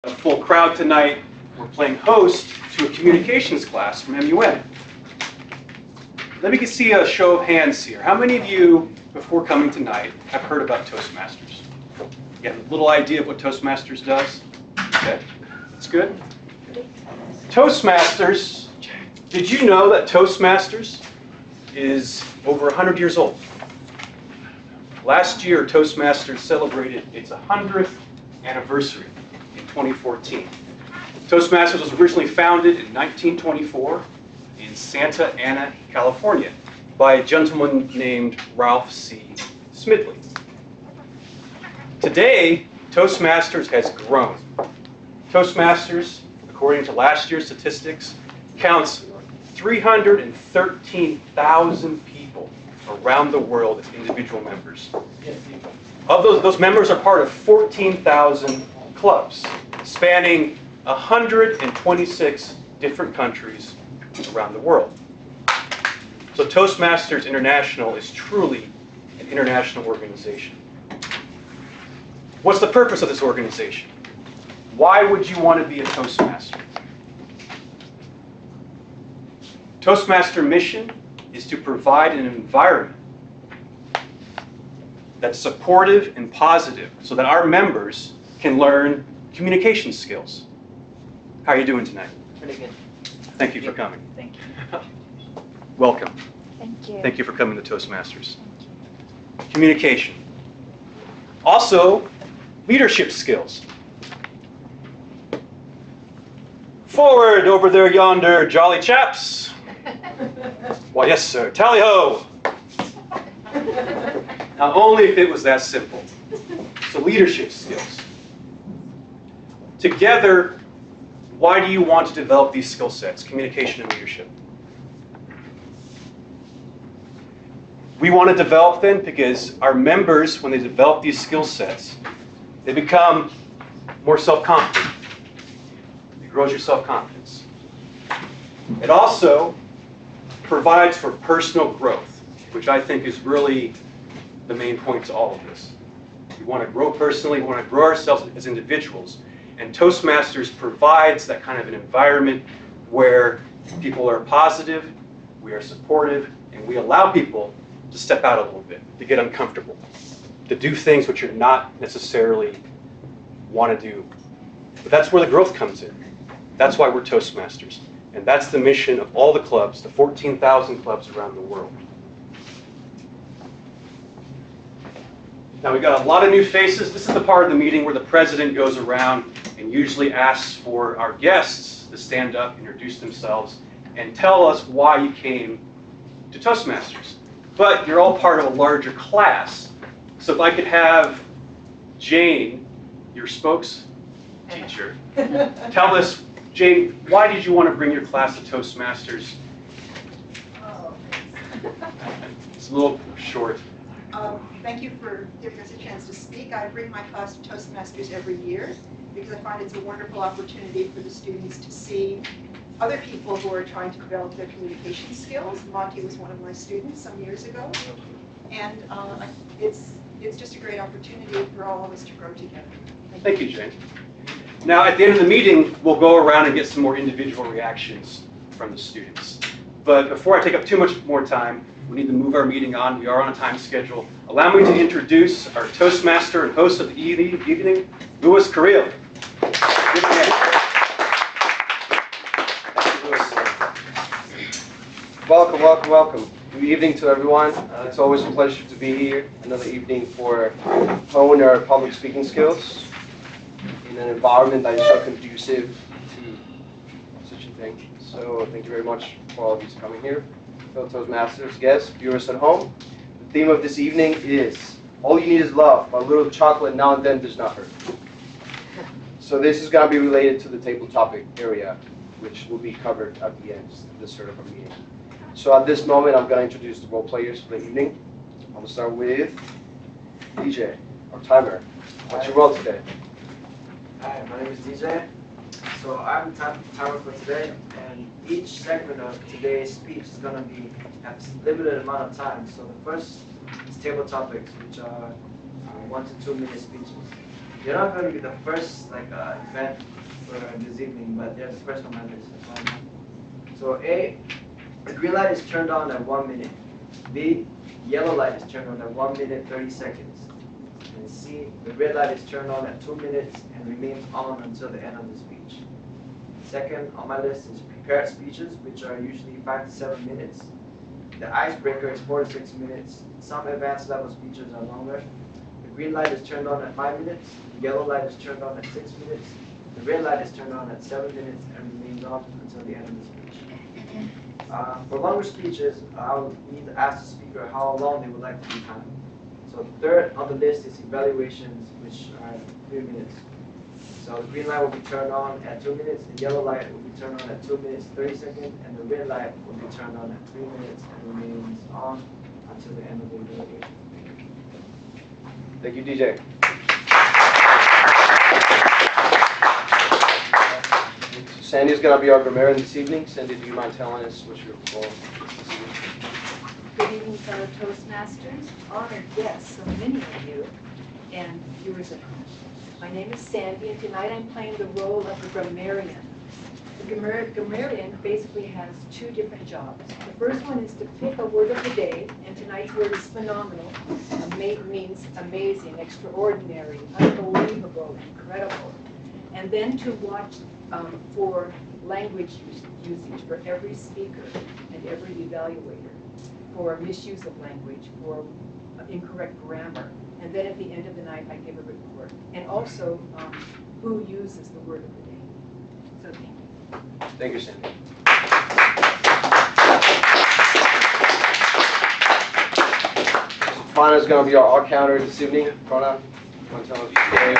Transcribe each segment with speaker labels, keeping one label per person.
Speaker 1: A full crowd tonight. We're playing host to a communications class from MUN. Let me see a show of hands here. How many of you, before coming tonight, have heard about Toastmasters? You have a little idea of what Toastmasters does? Okay, that's good. Toastmasters, did you know that Toastmasters is over 100 years old? Last year, Toastmasters celebrated its 100th anniversary in 2014. Toastmasters was originally founded in 1924 in Santa Ana, California, by a gentleman named Ralph C. Smidley. Today, Toastmasters has grown. Toastmasters, according to last year's statistics, counts 313,000 people around the world as individual members. Of those members are part of 14,000 clubs, spanning 126 different countries around the world. So Toastmasters International is truly an international organization. What's the purpose of this organization? Why would you want to be a Toastmaster? Toastmaster mission is to provide an environment that's supportive and positive so that our members can learn communication skills. How are you doing tonight?
Speaker 2: Pretty good.
Speaker 1: Thank you for coming.
Speaker 2: Thank you.
Speaker 1: Welcome.
Speaker 3: Thank you.
Speaker 1: Thank you for coming to Toastmasters. Communication. Also, leadership skills. Forward over there yonder, jolly chaps. Why, yes, sir. Tally ho! Now, only if it was that simple. So, leadership skills. Together, why do you want to develop these skill sets, communication and leadership? We want to develop them because our members, when they develop these skill sets, they become more self-confident. It grows your self-confidence. It also provides for personal growth, which I think is really the main point to all of this. We want to grow personally, we want to grow ourselves as individuals, and Toastmasters provides that kind of an environment where people are positive, we are supportive, and we allow people to step out a little bit, to get uncomfortable, to do things which you're not necessarily want to do. But that's where the growth comes in. That's why we're Toastmasters. And that's the mission of all the clubs, the 14,000 clubs around the world. Now we've got a lot of new faces. This is the part of the meeting where the president goes around and usually asks for our guests to stand up, introduce themselves, and tell us why you came to Toastmasters. But you're all part of a larger class. So if I could have Jane, your spokes teacher, tell us, Jane, why did you want to bring your class to Toastmasters?
Speaker 4: Oh,
Speaker 1: It's a little short.
Speaker 4: Thank you for giving us a chance to speak. I bring my class to Toastmasters every year because I find it's a wonderful opportunity for the students to see other people who are trying to develop their communication skills. Monty was one of my students some years ago, and it's just a great opportunity for all of us to grow together.
Speaker 1: Thank you, Jane. Now, at the end of the meeting, we'll go around and get some more individual reactions from the students. But before I take up too much more time, we need to move our meeting on. We are on a time schedule. Allow me to introduce our Toastmaster and host of the evening, Louis Carrillo.
Speaker 5: Welcome, welcome, welcome. Good evening to everyone. It's always a pleasure to be here. Another evening for hone our public speaking skills in an environment that is so conducive to such a thing. So thank you very much for all of you coming here. Fellow Toastmasters, guests, viewers at home. The theme of this evening is all you need is love, but a little chocolate now and then does not hurt. So this is going to be related to the table topic area, which will be covered at the end of this sort of a meeting. So at this moment, I'm going to introduce the role players for the evening. I'm going to start with DJ, our timer. What's your role today?
Speaker 2: Hi, my name is DJ. So I'm the timer for today, and each segment of today's speech is going to be at a limited amount of time. So the first is table topics, which are 1 to 2 minute speeches. You're not going to be the first event for this evening, but you're the first on my list. So A, the green light is turned on at 1 minute. B, yellow light is turned on at 1 minute 30 seconds. And C, the red light is turned on at 2 minutes and remains on until the end of the speech. Second on my list is prepared speeches, which are usually 5 to 7 minutes. The icebreaker is 4 to 6 minutes. Some advanced level speeches are longer. The green light is turned on at 5 minutes. The yellow light is turned on at 6 minutes. The red light is turned on at 7 minutes and remains on until the end of the speech. For longer speeches, I would need to ask the speaker how long they would like to be timed. So third on the list is evaluations, which are 3 minutes. So the green light will be turned on at 2 minutes, the yellow light will be turned on at 2 minutes 30 seconds, and the red light will be turned on at 3 minutes and remains on until the end of the evaluation.
Speaker 5: Thank you, DJ. Sandy's going to be our grammarian this evening. Sandy, do you mind telling us what your goal is this evening?
Speaker 3: Good evening, fellow Toastmasters, honored guests, so many of you, and viewers at home. My name is Sandy, and tonight I'm playing the role of the grammarian. The grammarian basically has two different jobs. The first one is to pick a word of the day, and tonight's word is phenomenal. Means amazing, extraordinary, unbelievable, incredible. And then to watch for language usage for every speaker and every evaluator, for misuse of language, for incorrect grammar. And then at the end of the night, I give a report. And also who uses the word of the day. So thank you.
Speaker 5: Thank you, Sandy. Prana is going to be our counter this evening. Prana, you want to tell us your name?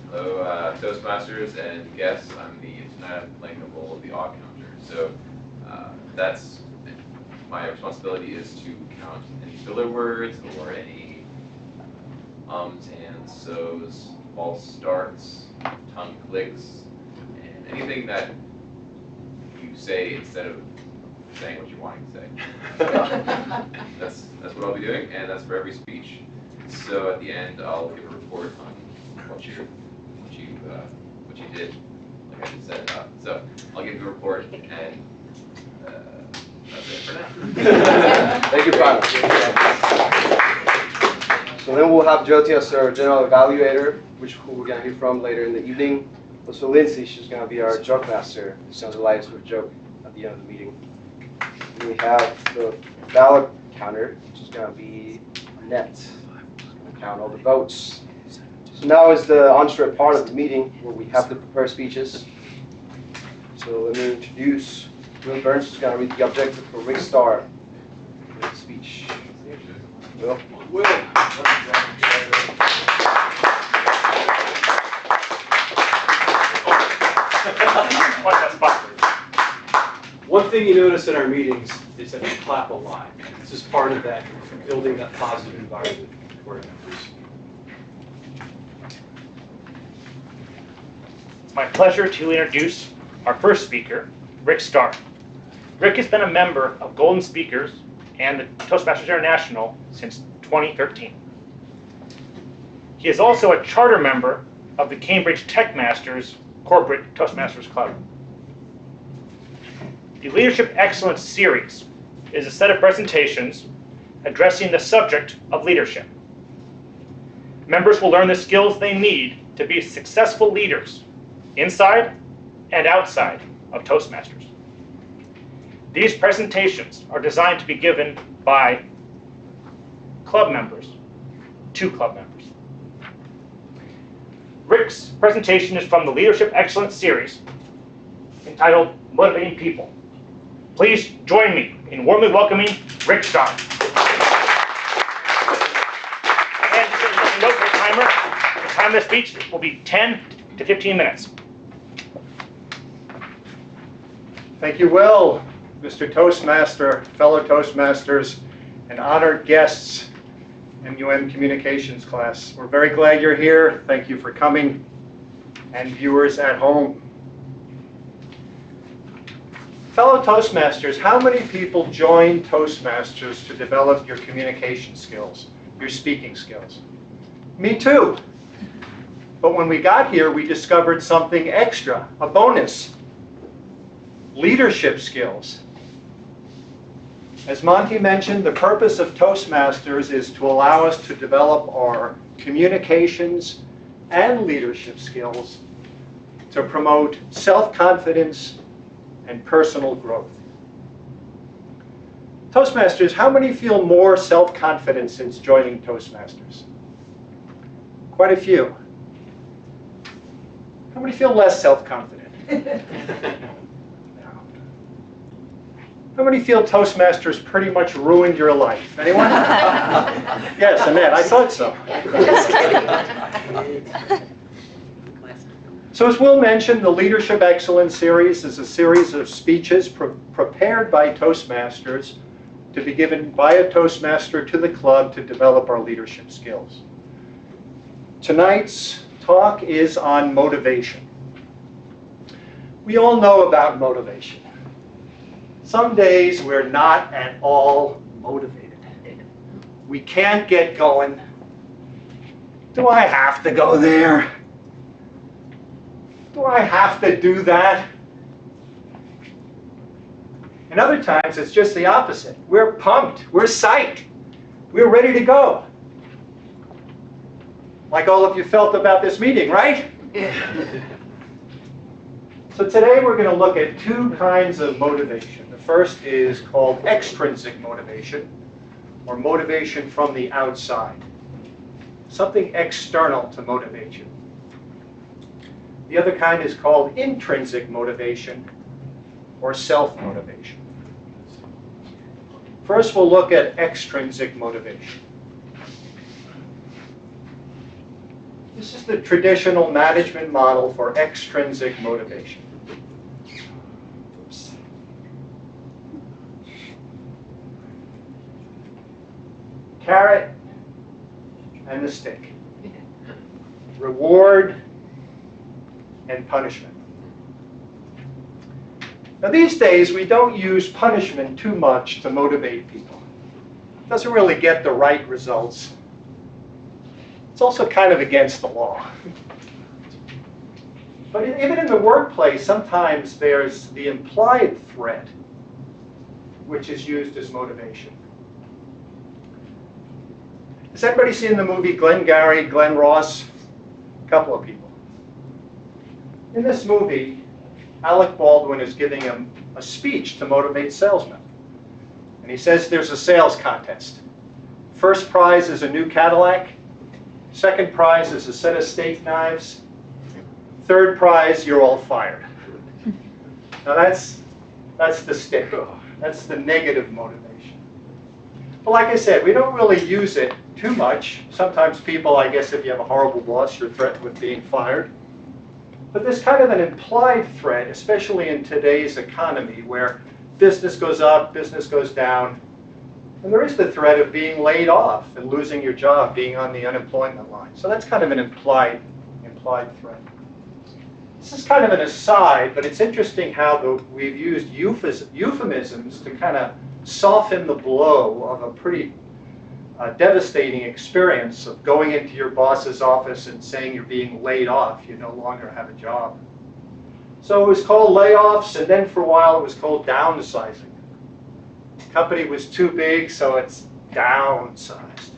Speaker 6: Hello, Toastmasters and guests. Tonight I'm playing the role of the odd counter. So that's my responsibility is to count any filler words or any ums, ands, so's, false starts, tongue clicks, and anything that you say instead of saying what you're wanting to say. That's what I'll be doing, and that's for every speech. So at the end, I'll give a report on what you did, like I just said. So I'll give you a report, and that's it for now.
Speaker 5: Thank you, Prana. So then we'll have Jyoti as our general evaluator, who we're going to hear from later in the evening. Also Lindsay, she's going to be our joke master, who's going to delight us with a joke at the end of the meeting. And we have the ballot counter, which is going to be Annette. She's going to count all the votes. So now is the on-strip part of the meeting where we have to prepare speeches. So let me introduce Will Burns, who's going to read the objective for Rick Starr for the speech. Will?
Speaker 1: One thing you notice in our meetings is that we clap a lot. This is part of that, building that positive environment for our members.
Speaker 7: It's my pleasure to introduce our first speaker, Rick Starr. Rick has been a member of Golden Speakers and the Toastmasters International since 2013. He is also a charter member of the Cambridge Tech Masters Corporate Toastmasters Club. The Leadership Excellence Series is a set of presentations addressing the subject of leadership. Members will learn the skills they need to be successful leaders inside and outside of Toastmasters. These presentations are designed to be given by club members to club members. Rick's presentation is from the Leadership Excellence Series entitled Motivating People. Please join me in warmly welcoming Rick Starr. And note the timer. The time of the speech will be 10 to 15 minutes.
Speaker 8: Thank you, Will, Mr. Toastmaster, fellow Toastmasters, and honored guests, MUM Communications class. We're very glad you're here. Thank you for coming, and viewers at home. Fellow Toastmasters, how many people join Toastmasters to develop your communication skills? your speaking skills. Me too. But when we got here, we discovered something extra, a bonus. Leadership skills. As Monty mentioned, the purpose of Toastmasters is to allow us to develop our communications and leadership skills to promote self-confidence and personal growth. Toastmasters, how many feel more self-confident since joining Toastmasters? Quite a few. How many feel less self-confident? How many feel Toastmasters pretty much ruined your life? Anyone? Yes, Annette, I thought so. So as Will mentioned, the Leadership Excellence Series is a series of speeches prepared by Toastmasters to be given by a Toastmaster to the club to develop our leadership skills. Tonight's talk is on motivation. We all know about motivation. Some days we're not at all motivated. We can't get going. Do I have to go there? Do I have to do that? And other times it's just the opposite. We're pumped, we're psyched, we're ready to go. Like all of you felt about this meeting, right? So today we're going to look at two kinds of motivation. The first is called extrinsic motivation, or motivation from the outside. Something external to motivate you. The other kind is called intrinsic motivation, or self-motivation. First, we'll look at extrinsic motivation. This is the traditional management model for extrinsic motivation. Oops. Carrot and the stick. Reward and punishment. Now these days we don't use punishment too much to motivate people. It doesn't really get the right results. It's also kind of against the law. But even in the workplace, sometimes there's the implied threat, which is used as motivation. Has anybody seen the movie Glengarry, Glen Ross? A couple of people. In this movie, Alec Baldwin is giving him a speech to motivate salesmen. And he says there's a sales contest. First prize is a new Cadillac. Second prize is a set of steak knives. Third prize, you're all fired. Now that's the stick. That's the negative motivation. But like I said, we don't really use it too much. Sometimes people, I guess if you have a horrible boss, you're threatened with being fired. But there's kind of an implied threat, especially in today's economy where business goes up, business goes down. And there is the threat of being laid off and losing your job, being on the unemployment line. So that's kind of an implied threat. This is kind of an aside, but it's interesting how we've used euphemisms to kind of soften the blow of a pretty devastating experience of going into your boss's office and saying you're being laid off, you no longer have a job. So it was called layoffs, and then for a while it was called downsizing. The company was too big, so it's downsized.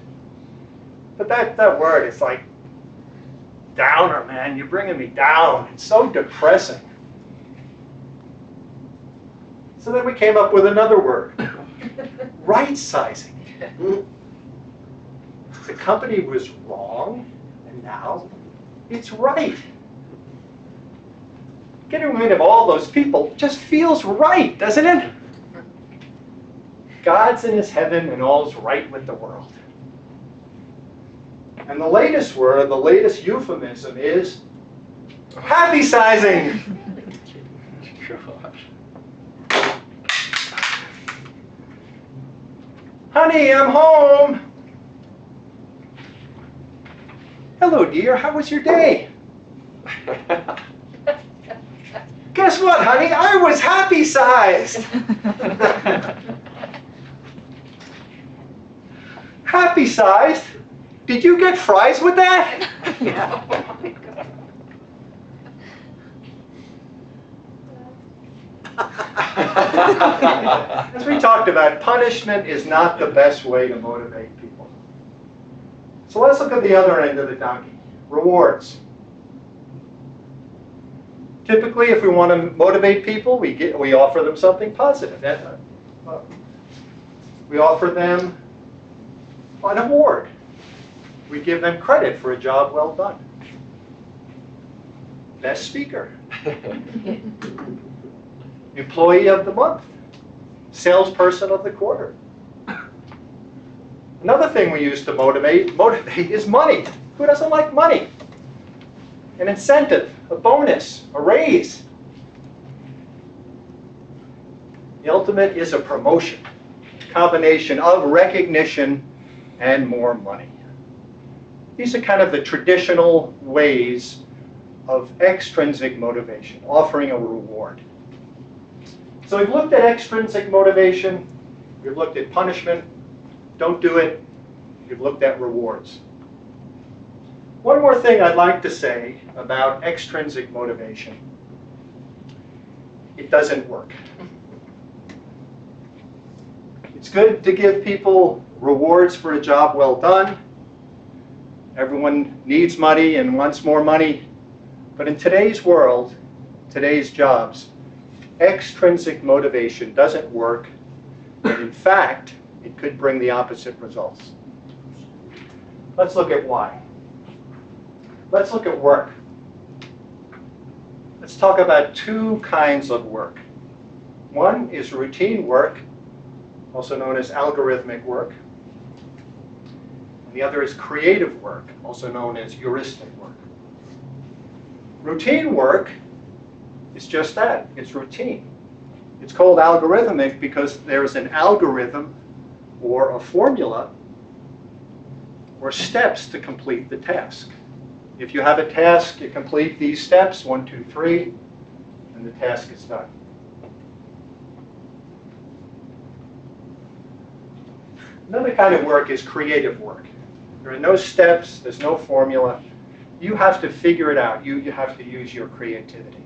Speaker 8: But that word is like downer, man. You're bringing me down. It's so depressing. So then we came up with another word, right-sizing. The company was wrong, and now it's right. Getting rid of all those people just feels right, doesn't it? God's in his heaven and all's right with the world. And the latest word, the latest euphemism is happy-sizing. Honey, I'm home. Hello, dear. How was your day? Guess what, honey? I was happy-sized. Happy sized? Did you get fries with that? As we talked about, punishment is not the best way to motivate people. So let's look at the other end of the donkey, rewards. Typically, if we want to motivate people, we offer them something positive. We offer them an award. We give them credit for a job well done. Best speaker. Employee of the month. Salesperson of the quarter. Another thing we use to motivate is money. Who doesn't like money? An incentive, a bonus, a raise. The ultimate is a promotion, a combination of recognition and more money. These are kind of the traditional ways of extrinsic motivation, offering a reward. So we've looked at extrinsic motivation, we've looked at punishment, don't do it, we've looked at rewards. One more thing I'd like to say about extrinsic motivation. It doesn't work. It's good to give people rewards for a job well done. Everyone needs money and wants more money. But in today's world, today's jobs, extrinsic motivation doesn't work. And in fact, it could bring the opposite results. Let's look at why. Let's look at work. Let's talk about two kinds of work. One is routine work, also known as algorithmic work. And the other is creative work, also known as heuristic work. Routine work is just that. It's routine. It's called algorithmic because there's an algorithm or a formula or steps to complete the task. If you have a task, you complete these steps, 1, 2, 3, and the task is done. Another kind of work is creative work. There are no steps, there's no formula. You have to figure it out. You have to use your creativity.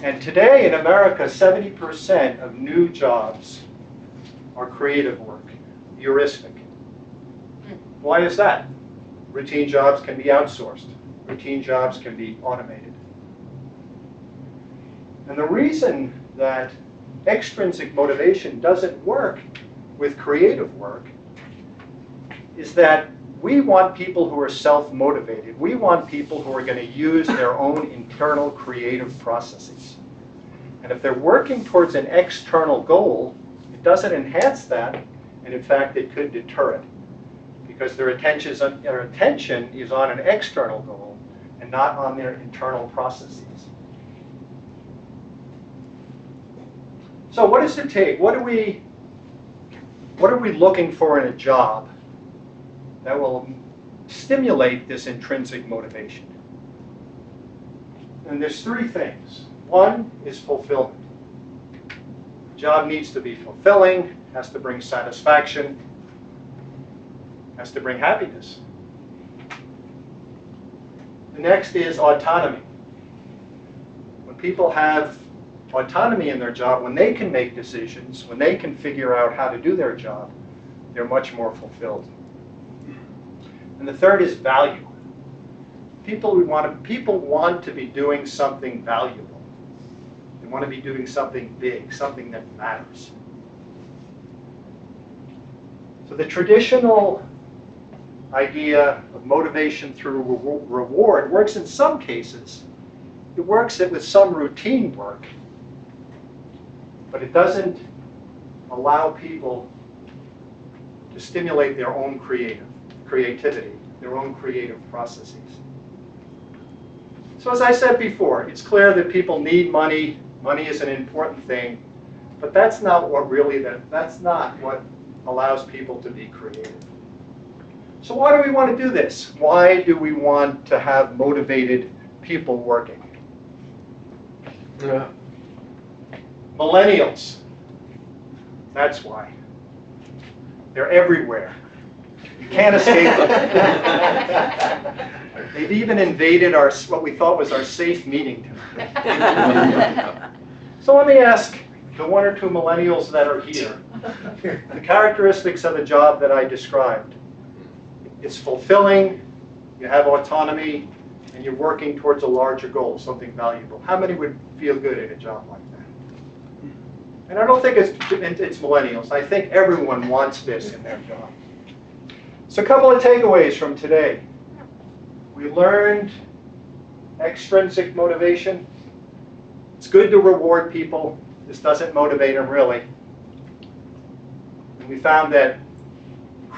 Speaker 8: And today in America, 70% of new jobs are creative work, heuristic. Why is that? Routine jobs can be outsourced. Routine jobs can be automated. And the reason that extrinsic motivation doesn't work with creative work is that we want people who are self-motivated. We want people who are going to use their own internal creative processes. And if they're working towards an external goal, it doesn't enhance that, and in fact, it could deter it. Because their attention is on an external goal and not on their internal processes. So what does it take? What are we looking for in a job that will stimulate this intrinsic motivation? And there's three things. One is fulfillment. The job needs to be fulfilling, has to bring satisfaction, has to bring happiness. The next is autonomy. When people have autonomy in their job, when they can make decisions, when they can figure out how to do their job, they're much more fulfilled. And the third is value. People want to be doing something valuable. They want to be doing something big, something that matters. So the traditional idea of motivation through reward works in some cases. It works with some routine work, but it doesn't allow people to stimulate their own creativity, their own creative processes. So as I said before, it's clear that people need money. Money is an important thing, but that's not what allows people to be creative. So why do we want to do this? Why do we want to have motivated people working?
Speaker 5: Yeah.
Speaker 8: Millennials. That's why. They're everywhere. You can't escape them. They've even invaded our, what we thought was our safe meeting tonight. So let me ask the 1 or 2 millennials that are here, the characteristics of the job that I described. It's fulfilling, you have autonomy, and you're working towards a larger goal, something valuable. How many would feel good at a job like that? And I don't think it's millennials. I think everyone wants this in their job. So a couple of takeaways from today. We learned extrinsic motivation. It's good to reward people. This doesn't motivate them really. And we found that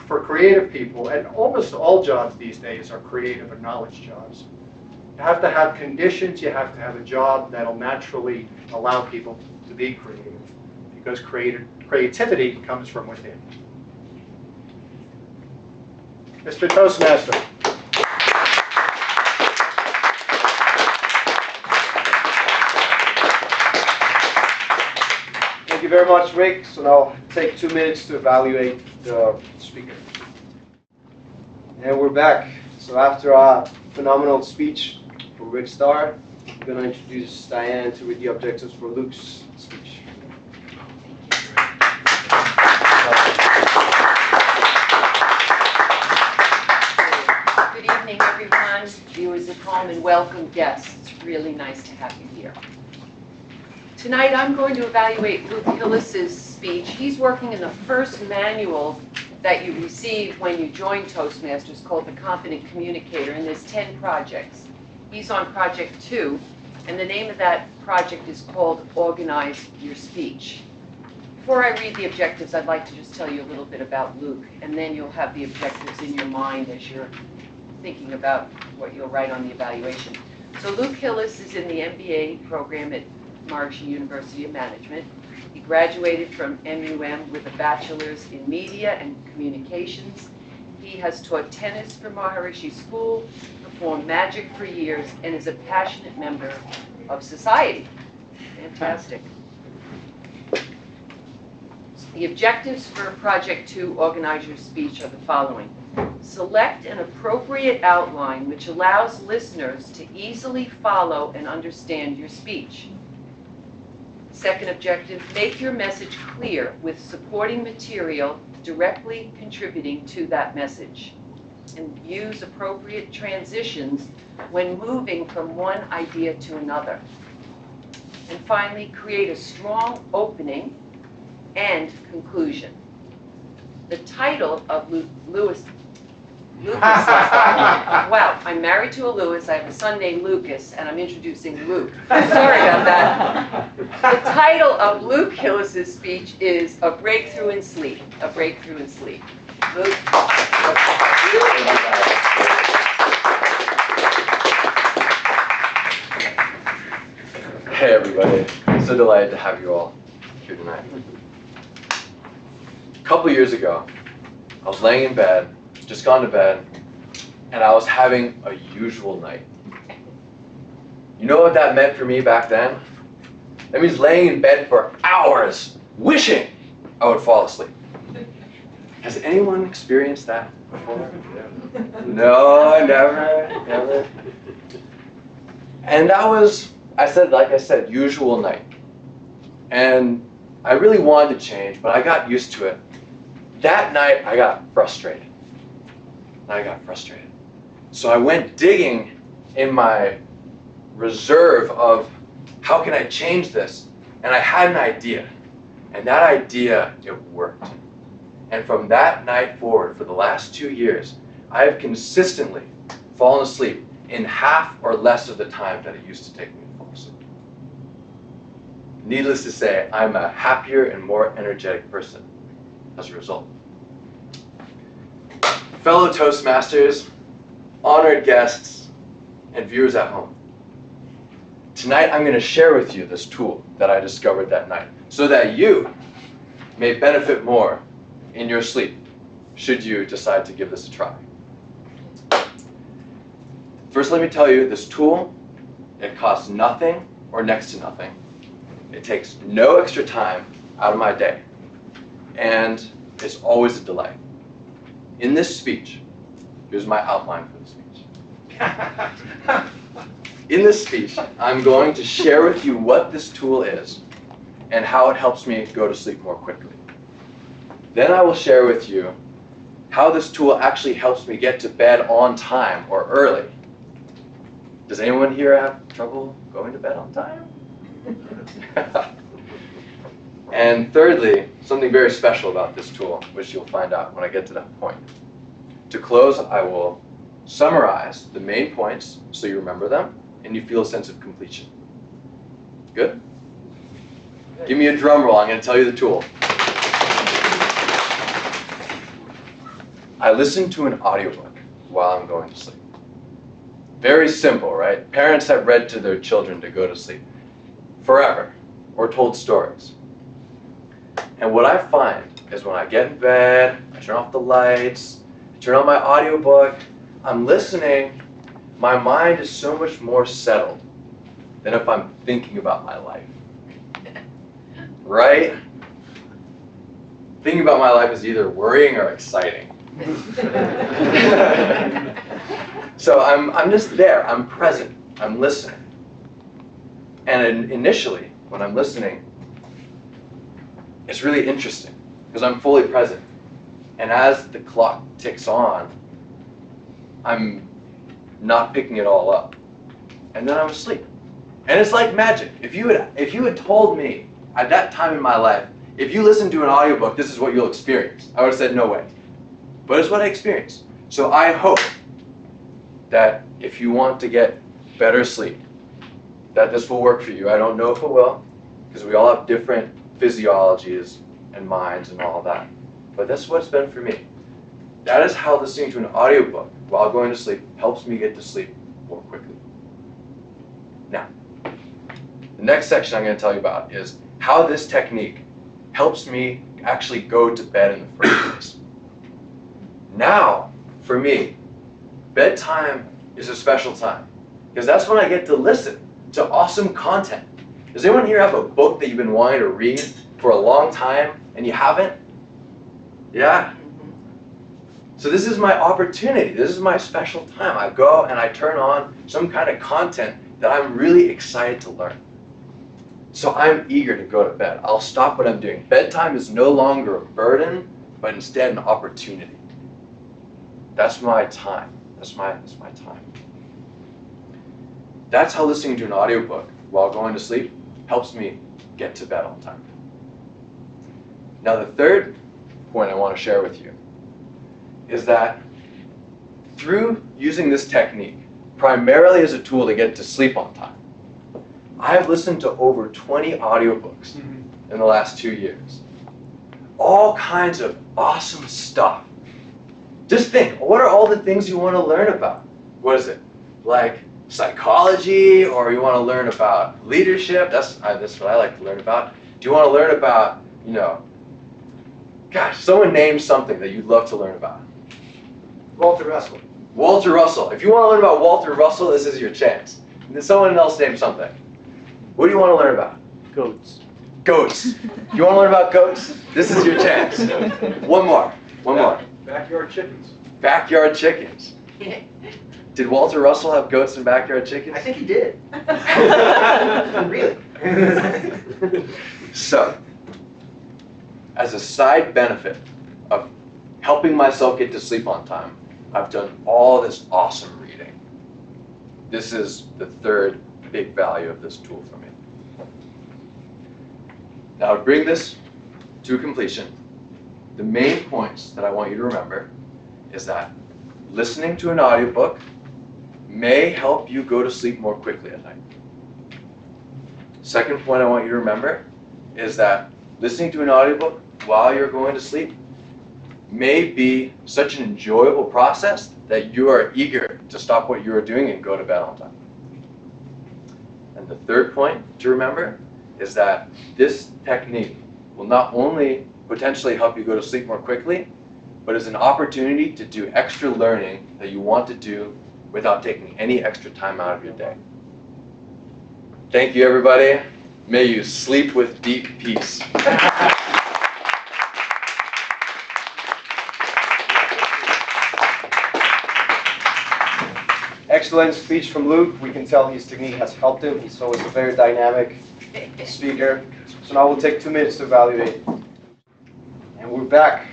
Speaker 8: for creative people, and almost all jobs these days are creative or knowledge jobs, you have to have conditions, you have to have a job that'll naturally allow people to be creative, because creativity comes from within. Mr. Toastmaster.
Speaker 5: Thank you very much, Rick. So now I'll take 2 minutes to evaluate the speaker. And we're back. So after a phenomenal speech for Rick Starr, I'm going to introduce Diane to read the objectives for Luke's speech.
Speaker 9: Good evening, everyone, viewers at home, and welcome guests. It's really nice to have you here. Tonight, I'm going to evaluate Luke Hillis's speech. He's working in the first manual that you receive when you join Toastmasters, called The Confident Communicator, and there's 10 projects. He's on project 2, and the name of that project is called Organize Your Speech. Before I read the objectives, I'd like to just tell you a little bit about Luke, and then you'll have the objectives in your mind as you're thinking about what you'll write on the evaluation. So Luke Hillis is in the MBA program at Maharishi University of Management. He graduated from MUM with a bachelor's in media and communications. He has taught tennis for Maharishi School, performed magic for years, and is a passionate member of society. Fantastic. The objectives for Project 2, Organize Your Speech, are the following. Select an appropriate outline which allows listeners to easily follow and understand your speech. Second objective, make your message clear with supporting material directly contributing to that message. And use appropriate transitions when moving from one idea to another. And finally, create a strong opening and conclusion. The title of Lucas. Wow, I'm married to a Lewis, I have a son named Lucas, and I'm introducing Luke. Sorry about that. The title of Luke Hillis's speech is A Breakthrough in Sleep. A Breakthrough in Sleep. Luke.
Speaker 10: Hey everybody, I'm so delighted to have you all here tonight. A couple years ago, I was laying in bed, just gone to bed, and I was having a usual night. You know what that meant for me back then? That means laying in bed for hours, wishing I would fall asleep. Has anyone experienced that before? No, never. And that was, like I said, usual night. And I really wanted to change, but I got used to it. That night, I got frustrated. So I went digging in my reserve of how can I change this? And I had an idea. And that idea, it worked. And from that night forward, for the last 2 years, I have consistently fallen asleep in half or less of the time that it used to take me to fall asleep. Needless to say, I'm a happier and more energetic person as a result. Fellow Toastmasters, honored guests, and viewers at home. Tonight I'm going to share with you this tool that I discovered that night so that you may benefit more in your sleep should you decide to give this a try. First, let me tell you, this tool, it costs nothing or next to nothing. It takes no extra time out of my day, and it's always a delight. in this speech, here's my outline for the speech. In this speech, I'm going to share with you what this tool is and how it helps me go to sleep more quickly. Then I will share with you how this tool actually helps me get to bed on time or early. Does anyone here have trouble going to bed on time? And thirdly, something very special about this tool, which you'll find out when I get to that point. To close, I will summarize the main points so you remember them and you feel a sense of completion. Good? Give me a drum roll, I'm going to tell you the tool. I listen to an audiobook while I'm going to sleep. Very simple, right? Parents have read to their children to go to sleep forever, or told stories. And what I find is when I get in bed, I turn off the lights, I turn on my audiobook, I'm listening, my mind is so much more settled than if I'm thinking about my life. Right? Thinking about my life is either worrying or exciting. So I'm just there, I'm present, I'm listening. And initially, when I'm listening, it's really interesting because I'm fully present. And as the clock ticks on, I'm not picking it all up. And then I'm asleep. And it's like magic. If you had told me at that time in my life, if you listen to an audiobook, this is what you'll experience, I would have said no way. But it's what I experienced. So I hope that if you want to get better sleep, that this will work for you. I don't know if it will, because we all have different physiologies and minds and all that. But that's what it's been for me. That is how listening to an audiobook while going to sleep helps me get to sleep more quickly. Now, the next section I'm going to tell you about is how this technique helps me actually go to bed in the first place. Now, for me, bedtime is a special time because that's when I get to listen to awesome content. Does anyone here have a book that you've been wanting to read for a long time and you haven't? Yeah? So this is my opportunity. This is my special time. I go and I turn on some kind of content that I'm really excited to learn. So I'm eager to go to bed. I'll stop what I'm doing. Bedtime is no longer a burden, but instead an opportunity. That's my time. That's my time. That's how listening to an audiobook while going to sleep helps me get to bed on time. Now the third point I want to share with you is that through using this technique, primarily as a tool to get to sleep on time, I have listened to over 20 audiobooks in the last 2 years. All kinds of awesome stuff. Just think, what are all the things you want to learn about? What is it? Like psychology, or you want to learn about leadership? That's what I like to learn about. Do you want to learn about, gosh, someone name something that you'd love to learn about.
Speaker 2: Walter Russell.
Speaker 10: Walter Russell. If you want to learn about Walter Russell, this is your chance. And then someone else name something. What do you want to learn about?
Speaker 1: Goats.
Speaker 10: Goats. You want to learn about goats? This is your chance. One more.
Speaker 1: Backyard chickens.
Speaker 10: Backyard chickens. Did Walter Russell have goats and backyard chickens?
Speaker 2: I think he did. Really?
Speaker 10: So, as a side benefit of helping myself get to sleep on time, I've done all this awesome reading. This is the third big value of this tool for me. Now, to bring this to completion, the main points that I want you to remember is that listening to an audiobook may help you go to sleep more quickly at night. Second point I want you to remember is that listening to an audiobook while you're going to sleep may be such an enjoyable process that you are eager to stop what you are doing and go to bed on time. And the third point to remember is that this technique will not only potentially help you go to sleep more quickly, but is an opportunity to do extra learning that you want to do without taking any extra time out of your day. Thank you, everybody. May you sleep with deep peace.
Speaker 5: excellent speech from Luke. We can tell his technique has helped him. He's always a very dynamic speaker. So now we'll take 2 minutes to evaluate. And we're back.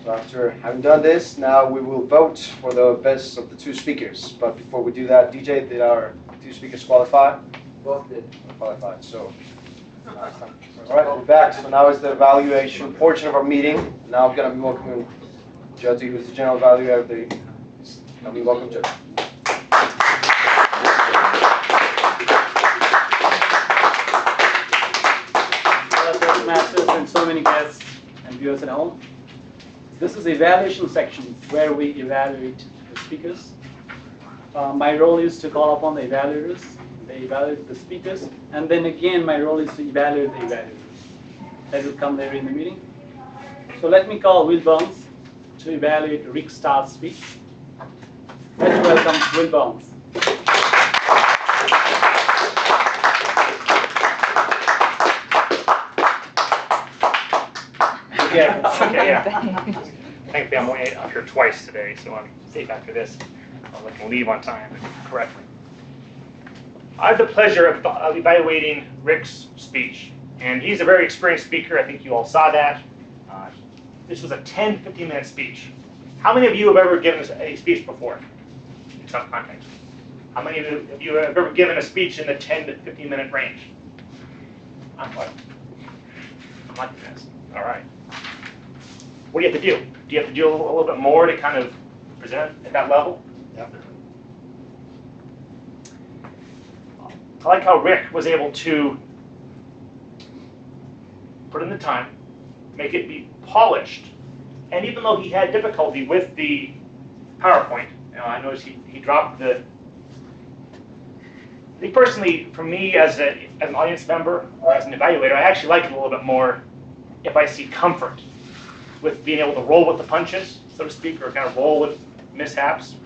Speaker 5: So after having done this, now we will vote for the best of the 2 speakers. But before we do that, DJ, did our 2 speakers qualify?
Speaker 2: Both did.
Speaker 5: Qualified. So, all right, we're back. So now is the evaluation portion of our meeting. Now I'm going to be welcoming Jyoti, who's the general evaluator. I'll be welcome, Jyoti.
Speaker 11: Hello, Toastmasters and so many guests and viewers at home. This is the evaluation section where we evaluate the speakers. My role is to call upon the evaluators. They evaluate the speakers, and then again my role is to evaluate the evaluators. That will come later in the meeting. So let me call Will Burns to evaluate Rick Starr's speech. Let's welcome Will Burns.
Speaker 7: Okay, yeah. Thankfully, I'm only up here twice today, so I'm safe after this. I can leave on time correctly. I have the pleasure of evaluating Rick's speech, and he's a very experienced speaker. I think you all saw that. This was a 10, 15-minute speech. How many of you have ever given a speech before in some context? How many of you have ever given a speech in the 10 to 15-minute range? I'm like this. All right. What do you have to do? Do you have to do a little bit more to kind of present at that level?
Speaker 5: Yeah.
Speaker 7: I like how Rick was able to put in the time, make it be polished, and even though he had difficulty with the PowerPoint, I noticed he dropped the. I think personally, for me as an audience member or as an evaluator, I actually like it a little bit more if I see comfort with being able to roll with the punches, so to speak, or kind of roll with mishaps.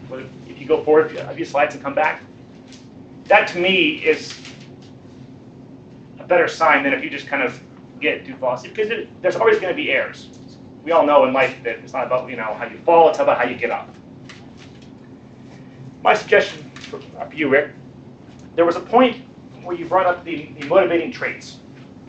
Speaker 7: If you go forward a few slides and come back, that to me is a better sign than if you just kind of get too flossy, because there's always going to be errors. We all know in life that it's not about how you fall, it's about how you get up. My suggestion for you, Rick, there was a point where you brought up the motivating traits,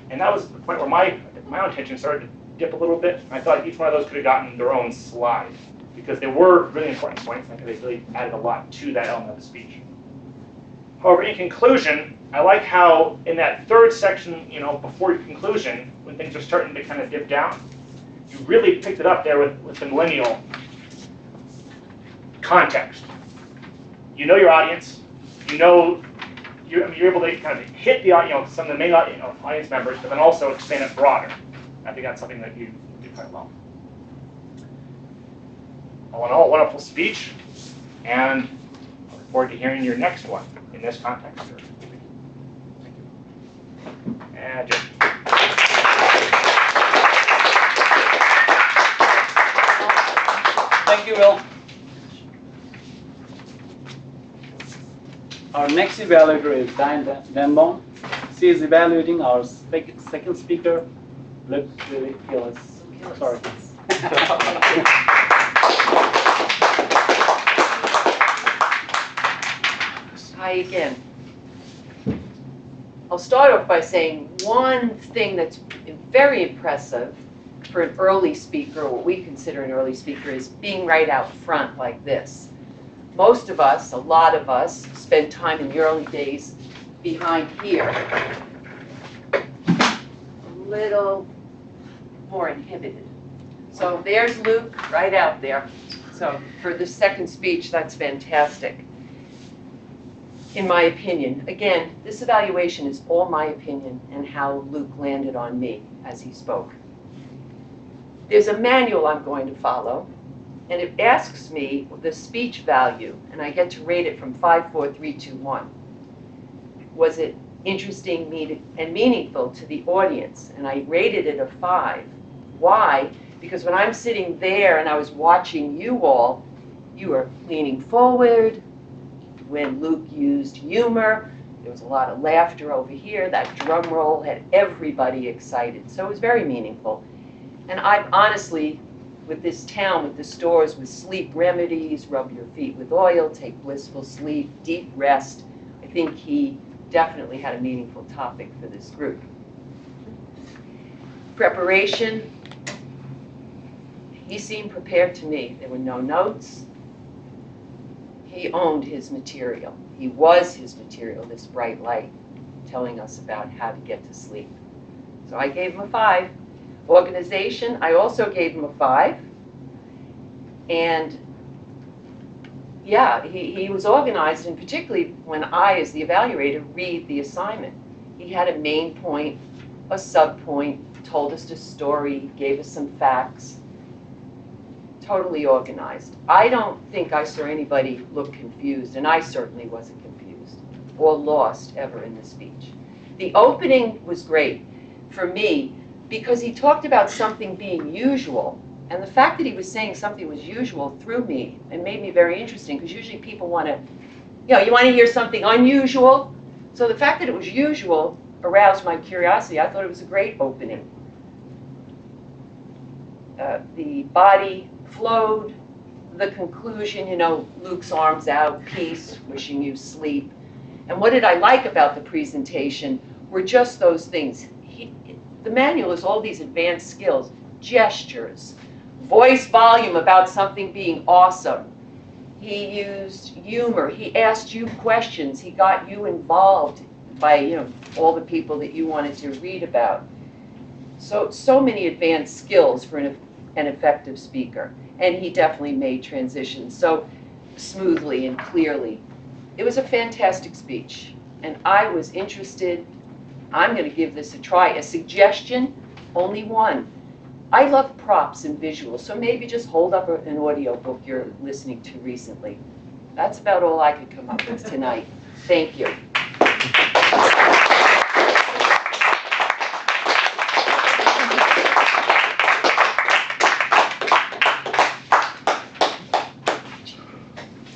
Speaker 7: and that was the point where my own attention started to dip a little bit. I thought each one of those could have gotten their own slide, because they were really important points. I think they really added a lot to that element of the speech. However, in conclusion, I like how in that third section, before your conclusion, when things are starting to kind of dip down, you really picked it up there with the millennial context. You know your audience. You're able to kind of hit the some of the main audience members, but then also expand it broader. I think that's something that you do quite well. All in all, wonderful speech, and I look forward to hearing your next one in this context. Thank you. And Jim.
Speaker 11: Thank you, Will. Our next evaluator is Diane Dambon. She is evaluating our second speaker, Luke Hillis. Sorry.
Speaker 9: Hi again. I'll start off by saying one thing that's very impressive for an early speaker, or what we consider an early speaker, is being right out front like this. Most of us, a lot of us, spend time in the early days behind here, a little more inhibited. So there's Luke right out there. So for the second speech, that's fantastic. In my opinion, again, this evaluation is all my opinion and how Luke landed on me as he spoke. There's a manual I'm going to follow, and it asks me the speech value, and I get to rate it from 5, 4, 3, 2, 1. Was it interesting and meaningful to the audience? And I rated it a 5. Why? Because when I'm sitting there and I was watching you all, you were leaning forward. When Luke used humor, there was a lot of laughter over here. That drum roll had everybody excited. So it was very meaningful. And I honestly with this town, with the stores, with sleep remedies, rub your feet with oil, take blissful sleep, deep rest. I think he definitely had a meaningful topic for this group. Preparation, he seemed prepared to me. There were no notes. He owned his material. He was his material, this bright light, telling us about how to get to sleep. So I gave him a 5. Organization, I also gave him a 5. And yeah, he was organized, and particularly when I, as the evaluator, read the assignment. He had a main point, a sub-point, told us a story, gave us some facts. Totally organized. I don't think I saw anybody look confused, and I certainly wasn't confused or lost ever in the speech. The opening was great for me because he talked about something being usual, and the fact that he was saying something was usual threw me and made me very interesting, because usually people want to, you want to hear something unusual. So the fact that it was usual aroused my curiosity. I thought it was a great opening. The body flowed. The conclusion, Luke's arms out, peace, wishing you sleep. And what did I like about the presentation were just those things. The manual is all these advanced skills, gestures, voice volume about something being awesome. He used humor. He asked you questions. He got you involved by, all the people that you wanted to read about. So many advanced skills for an effective speaker. And he definitely made transitions so smoothly and clearly. It was a fantastic speech, and I was interested. I'm going to give this a try. A suggestion, only one. I love props and visuals, so maybe just hold up an audio book you're listening to recently. That's about all I could come up with tonight. Thank you.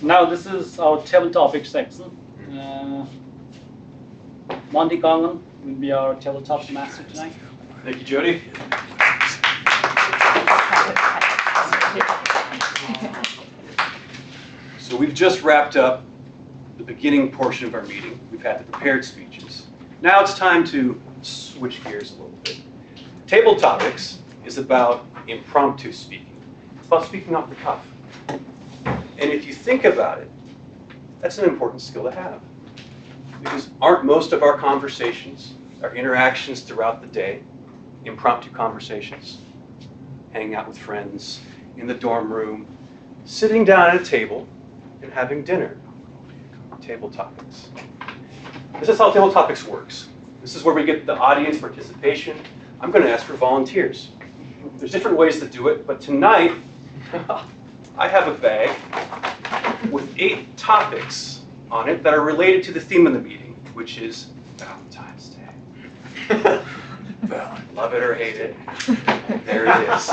Speaker 11: Now this is our table topic section. Monty Congan will be our table topic master tonight.
Speaker 1: Thank you, Jody. So we've just wrapped up the beginning portion of our meeting. We've had the prepared speeches. Now it's time to switch gears a little bit. Table topics is about impromptu speaking. It's about speaking off the cuff. And if you think about it, that's an important skill to have. Because aren't most of our conversations, our interactions throughout the day, impromptu conversations? Hanging out with friends, in the dorm room, sitting down at a table and having dinner. Table topics. This is how table topics works. This is where we get the audience participation. I'm going to ask for volunteers. There's different ways to do it, but tonight, I have a bag with 8 topics on it that are related to the theme of the meeting, which is Valentine's Day. Love it or hate it, there it is.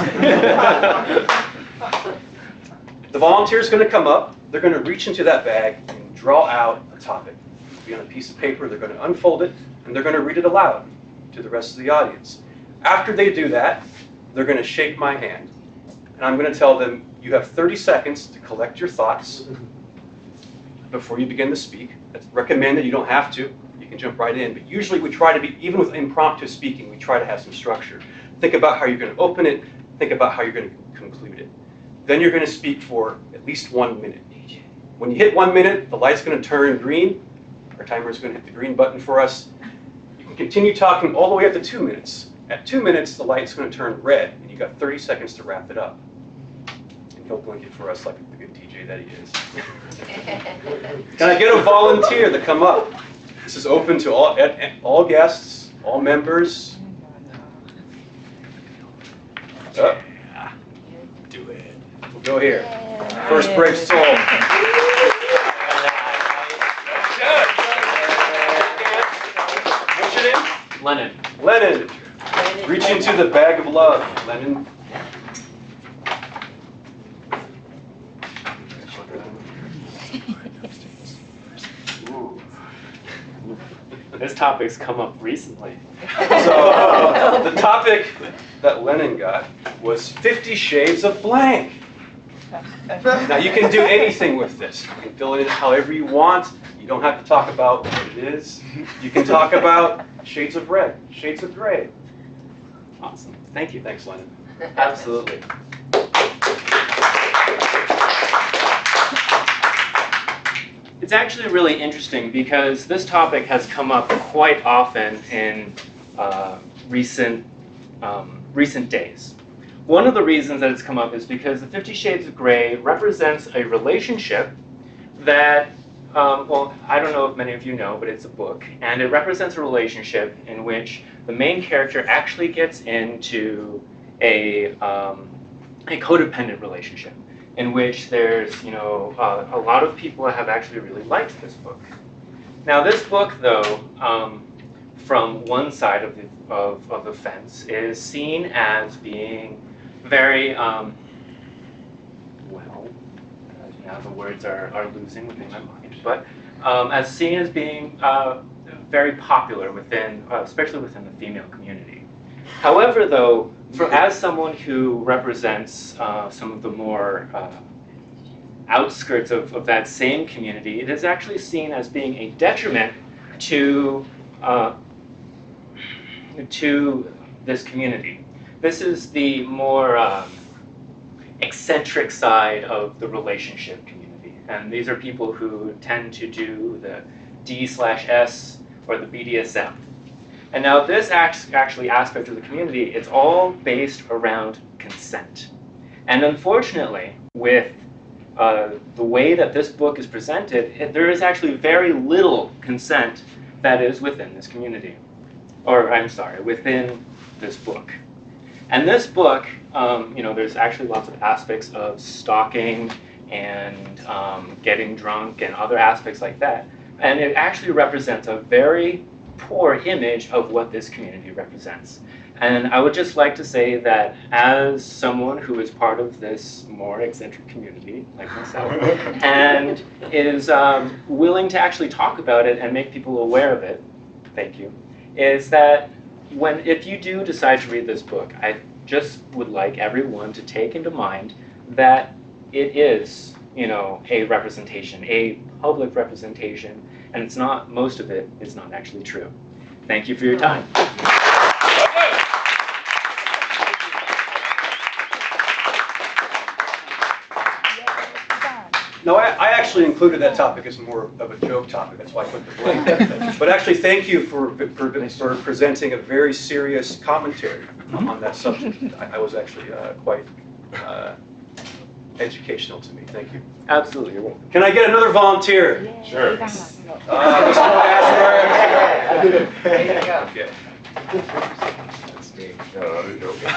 Speaker 1: The volunteer is going to come up, they're going to reach into that bag and draw out a topic. It'll be on a piece of paper, they're going to unfold it, and they're going to read it aloud to the rest of the audience. After they do that, they're going to shake my hand, and I'm going to tell them, you have 30 seconds to collect your thoughts before you begin to speak. It's recommended, you don't have to. You can jump right in. But usually we try to be, even with impromptu speaking, we try to have some structure. Think about how you're going to open it. Think about how you're going to conclude it. Then you're going to speak for at least 1 minute. When you hit 1 minute, the light's going to turn green. Our timer is going to hit the green button for us. You can continue talking all the way up to 2 minutes. At 2 minutes, the light's going to turn red, and you've got 30 seconds to wrap it up. He'll blink it for us like the good DJ that he is. Can I get a volunteer to come up? This is open to all guests, all members. Oh. Do it. We'll go here. First brave soul. What's your name?
Speaker 12: Lennon.
Speaker 1: Lennon. Reach into the bag of love, Lennon.
Speaker 12: This topic's come up recently.
Speaker 1: So the that Lennon got was 50 Shades of Blank. Now you can do anything with this. You can fill it in however you want. You don't have to talk about what it is. You can talk about shades of red, shades of gray.
Speaker 12: Awesome. Thank you.
Speaker 1: Thanks, Lennon.
Speaker 12: Absolutely. It's actually really interesting because this topic has come up quite often in recent days. One of the reasons that it's come up is because the 50 Shades of Grey represents a relationship that, well, I don't know if many of you know, but it's a book, and it represents a relationship in which the main character actually gets into a codependent relationship, in which there's, a lot of people have actually really liked this book. Now, this book, though, from one side of the fence, is seen as being very, well, now the words are losing within my mind, but as seen as being very popular within, especially within the female community. However, though, as someone who represents some of the more outskirts of that same community, it is actually seen as being a detriment to this community. This is the more eccentric side of the relationship community, and these are people who tend to do the D/S or the BDSM. And now this actually aspect of the community, it's all based around consent. And unfortunately, with the way that this book is presented, there is actually very little consent that is within this community. Or, I'm sorry, within this book. And this book, there's actually lots of aspects of stalking and getting drunk and other aspects like that. And it actually represents a very poor image of what this community represents. And I would just like to say that as someone who is part of this more eccentric community, like myself, and is willing to actually talk about it and make people aware of it, thank you, is that if you do decide to read this book, I just would like everyone to take into mind that it is, a representation, a public representation, and it's not, most of it is not actually true. Thank you for your time.
Speaker 1: No, I actually included that topic as more of a joke topic. That's why I put the blank. But actually, thank you for presenting a very serious commentary on that subject. I was actually quite educational to me. Thank you.
Speaker 12: Absolutely, you're welcome.
Speaker 1: Can I get another volunteer?
Speaker 6: Sure.
Speaker 1: Mr. Asper.
Speaker 9: There you go.
Speaker 1: Okay.
Speaker 6: That's me. No, I'm joking.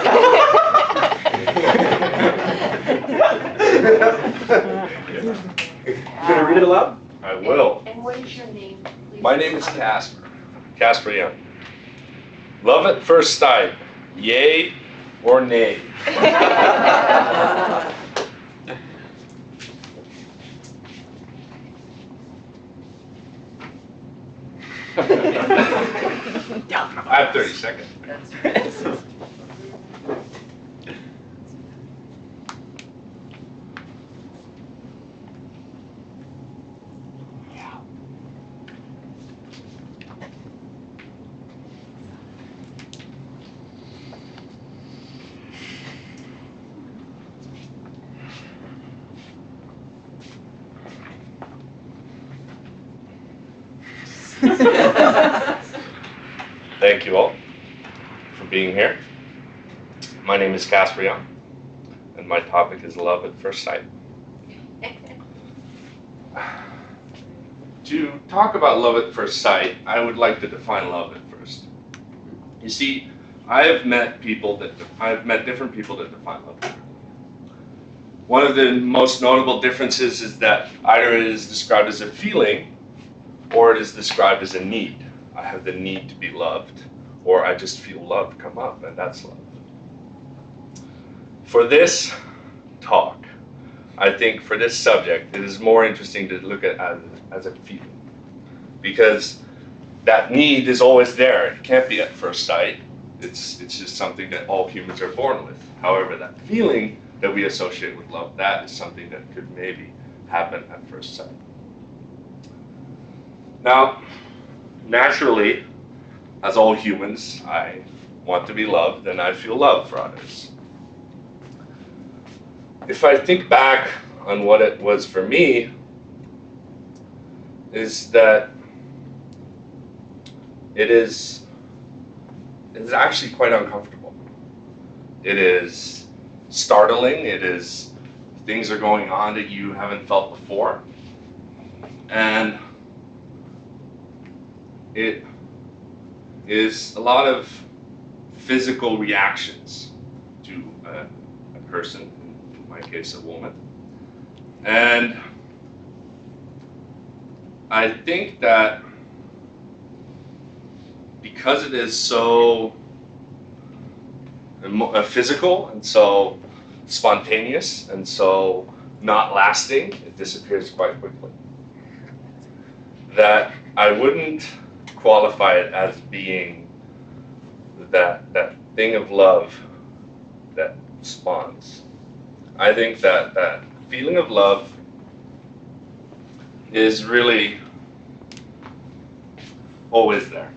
Speaker 1: You gonna read it aloud?
Speaker 6: I will.
Speaker 3: And what is your name, please?
Speaker 6: My name is Casper. Casper Young. Love at first sight, yay or nay? I have 30 seconds. Thank you all for being here. My name is Casper Young, and my topic is love at first sight. To talk about love at first sight, I would like to define love at first. You see, I've met different people that define love differently. One of the most notable differences is that either it is described as a feeling or it is described as a need. I have the need to be loved, or I just feel love come up, and that's love. For this talk, I think for this subject, it is more interesting to look at it as a feeling, because that need is always there. It can't be at first sight.
Speaker 13: It's just something that all humans are born with. However, that feeling that we associate with love, that is something that could maybe happen at first sight. Now, naturally, as all humans, I want to be loved and I feel love for others. If I think back on what it was for me, is that it is actually quite uncomfortable. It is startling. It is things are going on that you haven't felt before. And it is a lot of physical reactions to a person, in my case a woman. And I think that because it is so physical and so spontaneous and so not lasting, it disappears quite quickly, that I wouldn't qualify it as being that thing of love that spawns. I think that feeling of love is really always there,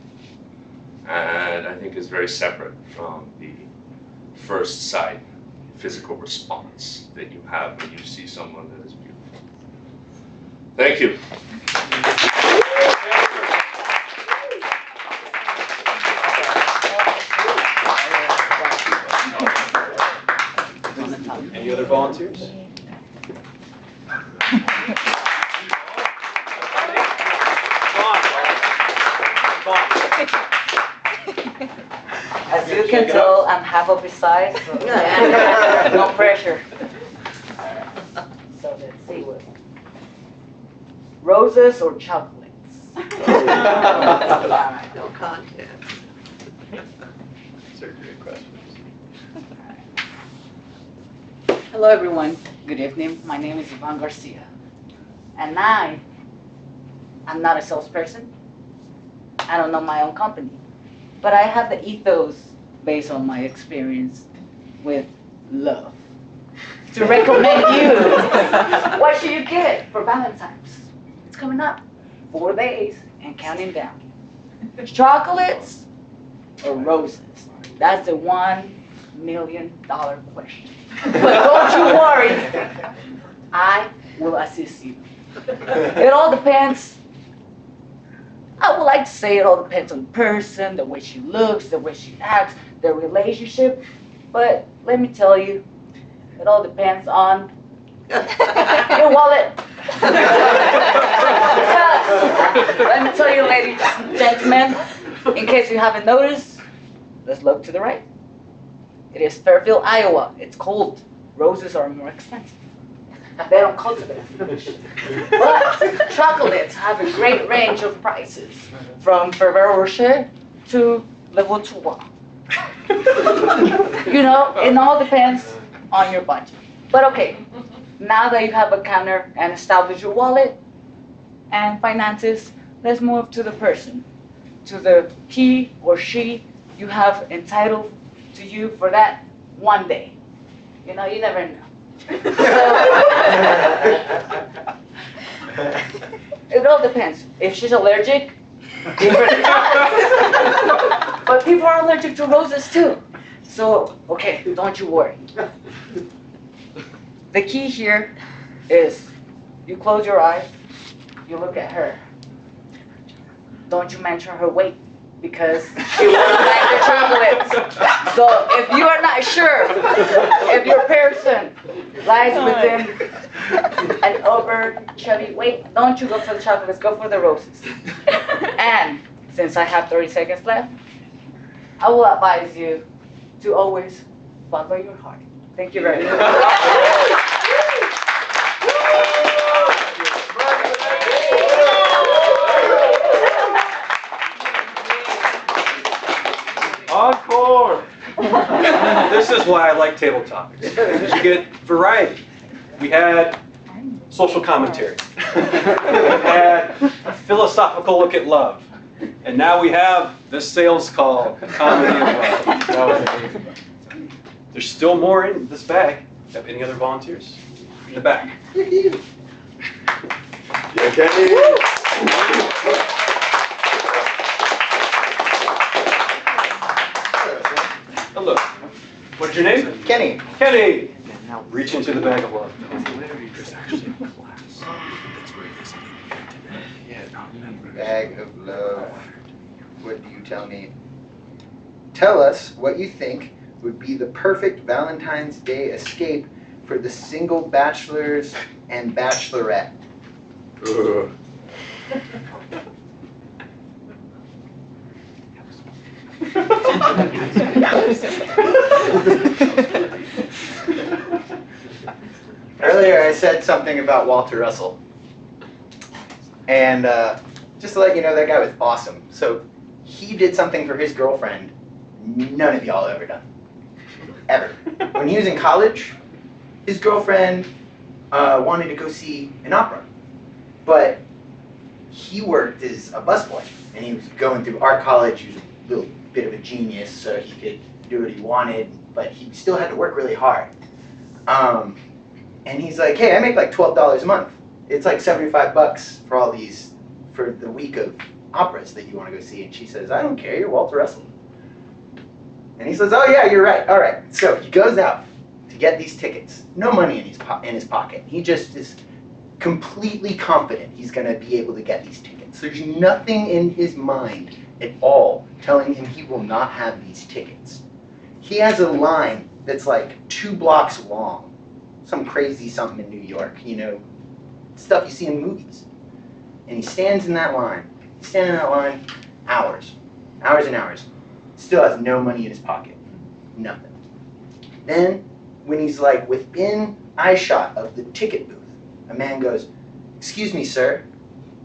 Speaker 13: and I think is very separate from the first sight physical response that you have when you see someone that is beautiful. Thank you.
Speaker 1: Any other volunteers?
Speaker 14: As you can tell, I'm half of his size, so no pressure. So let's see what. Roses or chocolates?
Speaker 15: No contest.
Speaker 1: These are great questions.
Speaker 14: Hello everyone, good evening. My name is Ivan Garcia. And I'm not a salesperson. I don't know my own company. But I have the ethos based on my experience with love to recommend you. What should you get for Valentine's? It's coming up. 4 days and counting down. Chocolates or roses? That's the $1 million question. But don't you worry, I will assist you. It all depends. I would like to say it all depends on the person, the way she looks, the way she acts, the relationship. But let me tell you, it all depends on your wallet. Let me tell you, ladies and gentlemen, in case you haven't noticed, let's look to the right. It is Fairfield, Iowa. It's cold. Roses are more expensive. They don't cultivate. But chocolates have a great range of prices, from Ferrero Rocher to Le Vautour. You know, it all depends on your budget. But okay, now that you have a counter and established your wallet and finances, let's move to the person, to the he or she you have entitled to you for that one day. You know, you never know. It all depends. If she's allergic, different. But people are allergic to roses too. So, okay, don't you worry. The key here is you close your eyes, you look at her. Don't you mention her weight, because she won't like the chocolates. So if you are not sure if your person lies within an over chubby weight, don't you go for the chocolates, go for the roses. And since I have 30 seconds left, I will advise you to always follow your heart. Thank you very much.
Speaker 1: Encore! This is why I like table topics. You get variety. We had social commentary. We had a philosophical look at love. And now we have the sales call comedy of love. That was amazing. There's still more in this bag. Have any other volunteers? In the back.
Speaker 10: Yeah, Kenny.
Speaker 1: Hello. What's your name?
Speaker 15: Kenny.
Speaker 1: Kenny. Now reach into the bag of love.
Speaker 10: There's actually a class that's where this
Speaker 15: Bag of love. What do you tell me? Tell us what you think would be the perfect Valentine's Day escape for the single bachelors and bachelorette. Earlier I said something about Walter Russell. And just to let you know, that guy was awesome. So he did something for his girlfriend none of y'all have ever done. Ever. When he was in college, his girlfriend wanted to go see an opera. But he worked as a busboy. And he was going through art college. He was a little bit of a genius, so he could do what he wanted. But he still had to work really hard. And he's like, hey, I make like $12 a month. It's like $75 for all these, for the week of operas that you want to go see. And she says, I don't care, you're Walter Russell. And he says, oh yeah, you're right, all right. So he goes out to get these tickets. No money in his pocket. He just is completely confident he's going to be able to get these tickets. There's nothing in his mind at all telling him he will not have these tickets. He has a line that's like 2 blocks long. Some crazy something in New York, you know, stuff you see in movies. And he stands in that line. He's standing in that line hours and hours. Still has no money in his pocket. Nothing. Then, when he's like within eyeshot of the ticket booth, a man goes, excuse me, sir,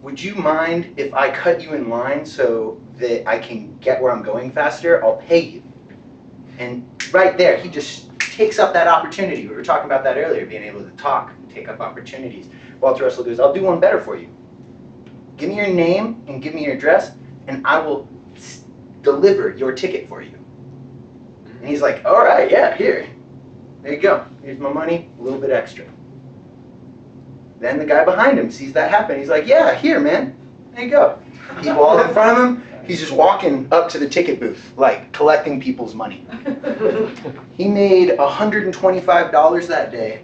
Speaker 15: would you mind if I cut you in line so that I can get where I'm going faster? I'll pay you. And right there, he just takes up that opportunity. We were talking about that earlier, being able to talk, take up opportunities. Walter Russell goes, I'll do one better for you. Give me your name and give me your address, and I will deliver your ticket for you. And he's like, all right, yeah, here. There you go. Here's my money, a little bit extra. Then the guy behind him sees that happen. He's like, yeah, here, man. There you go. People all in front of him. He's just walking up to the ticket booth, like collecting people's money. He made $125 that day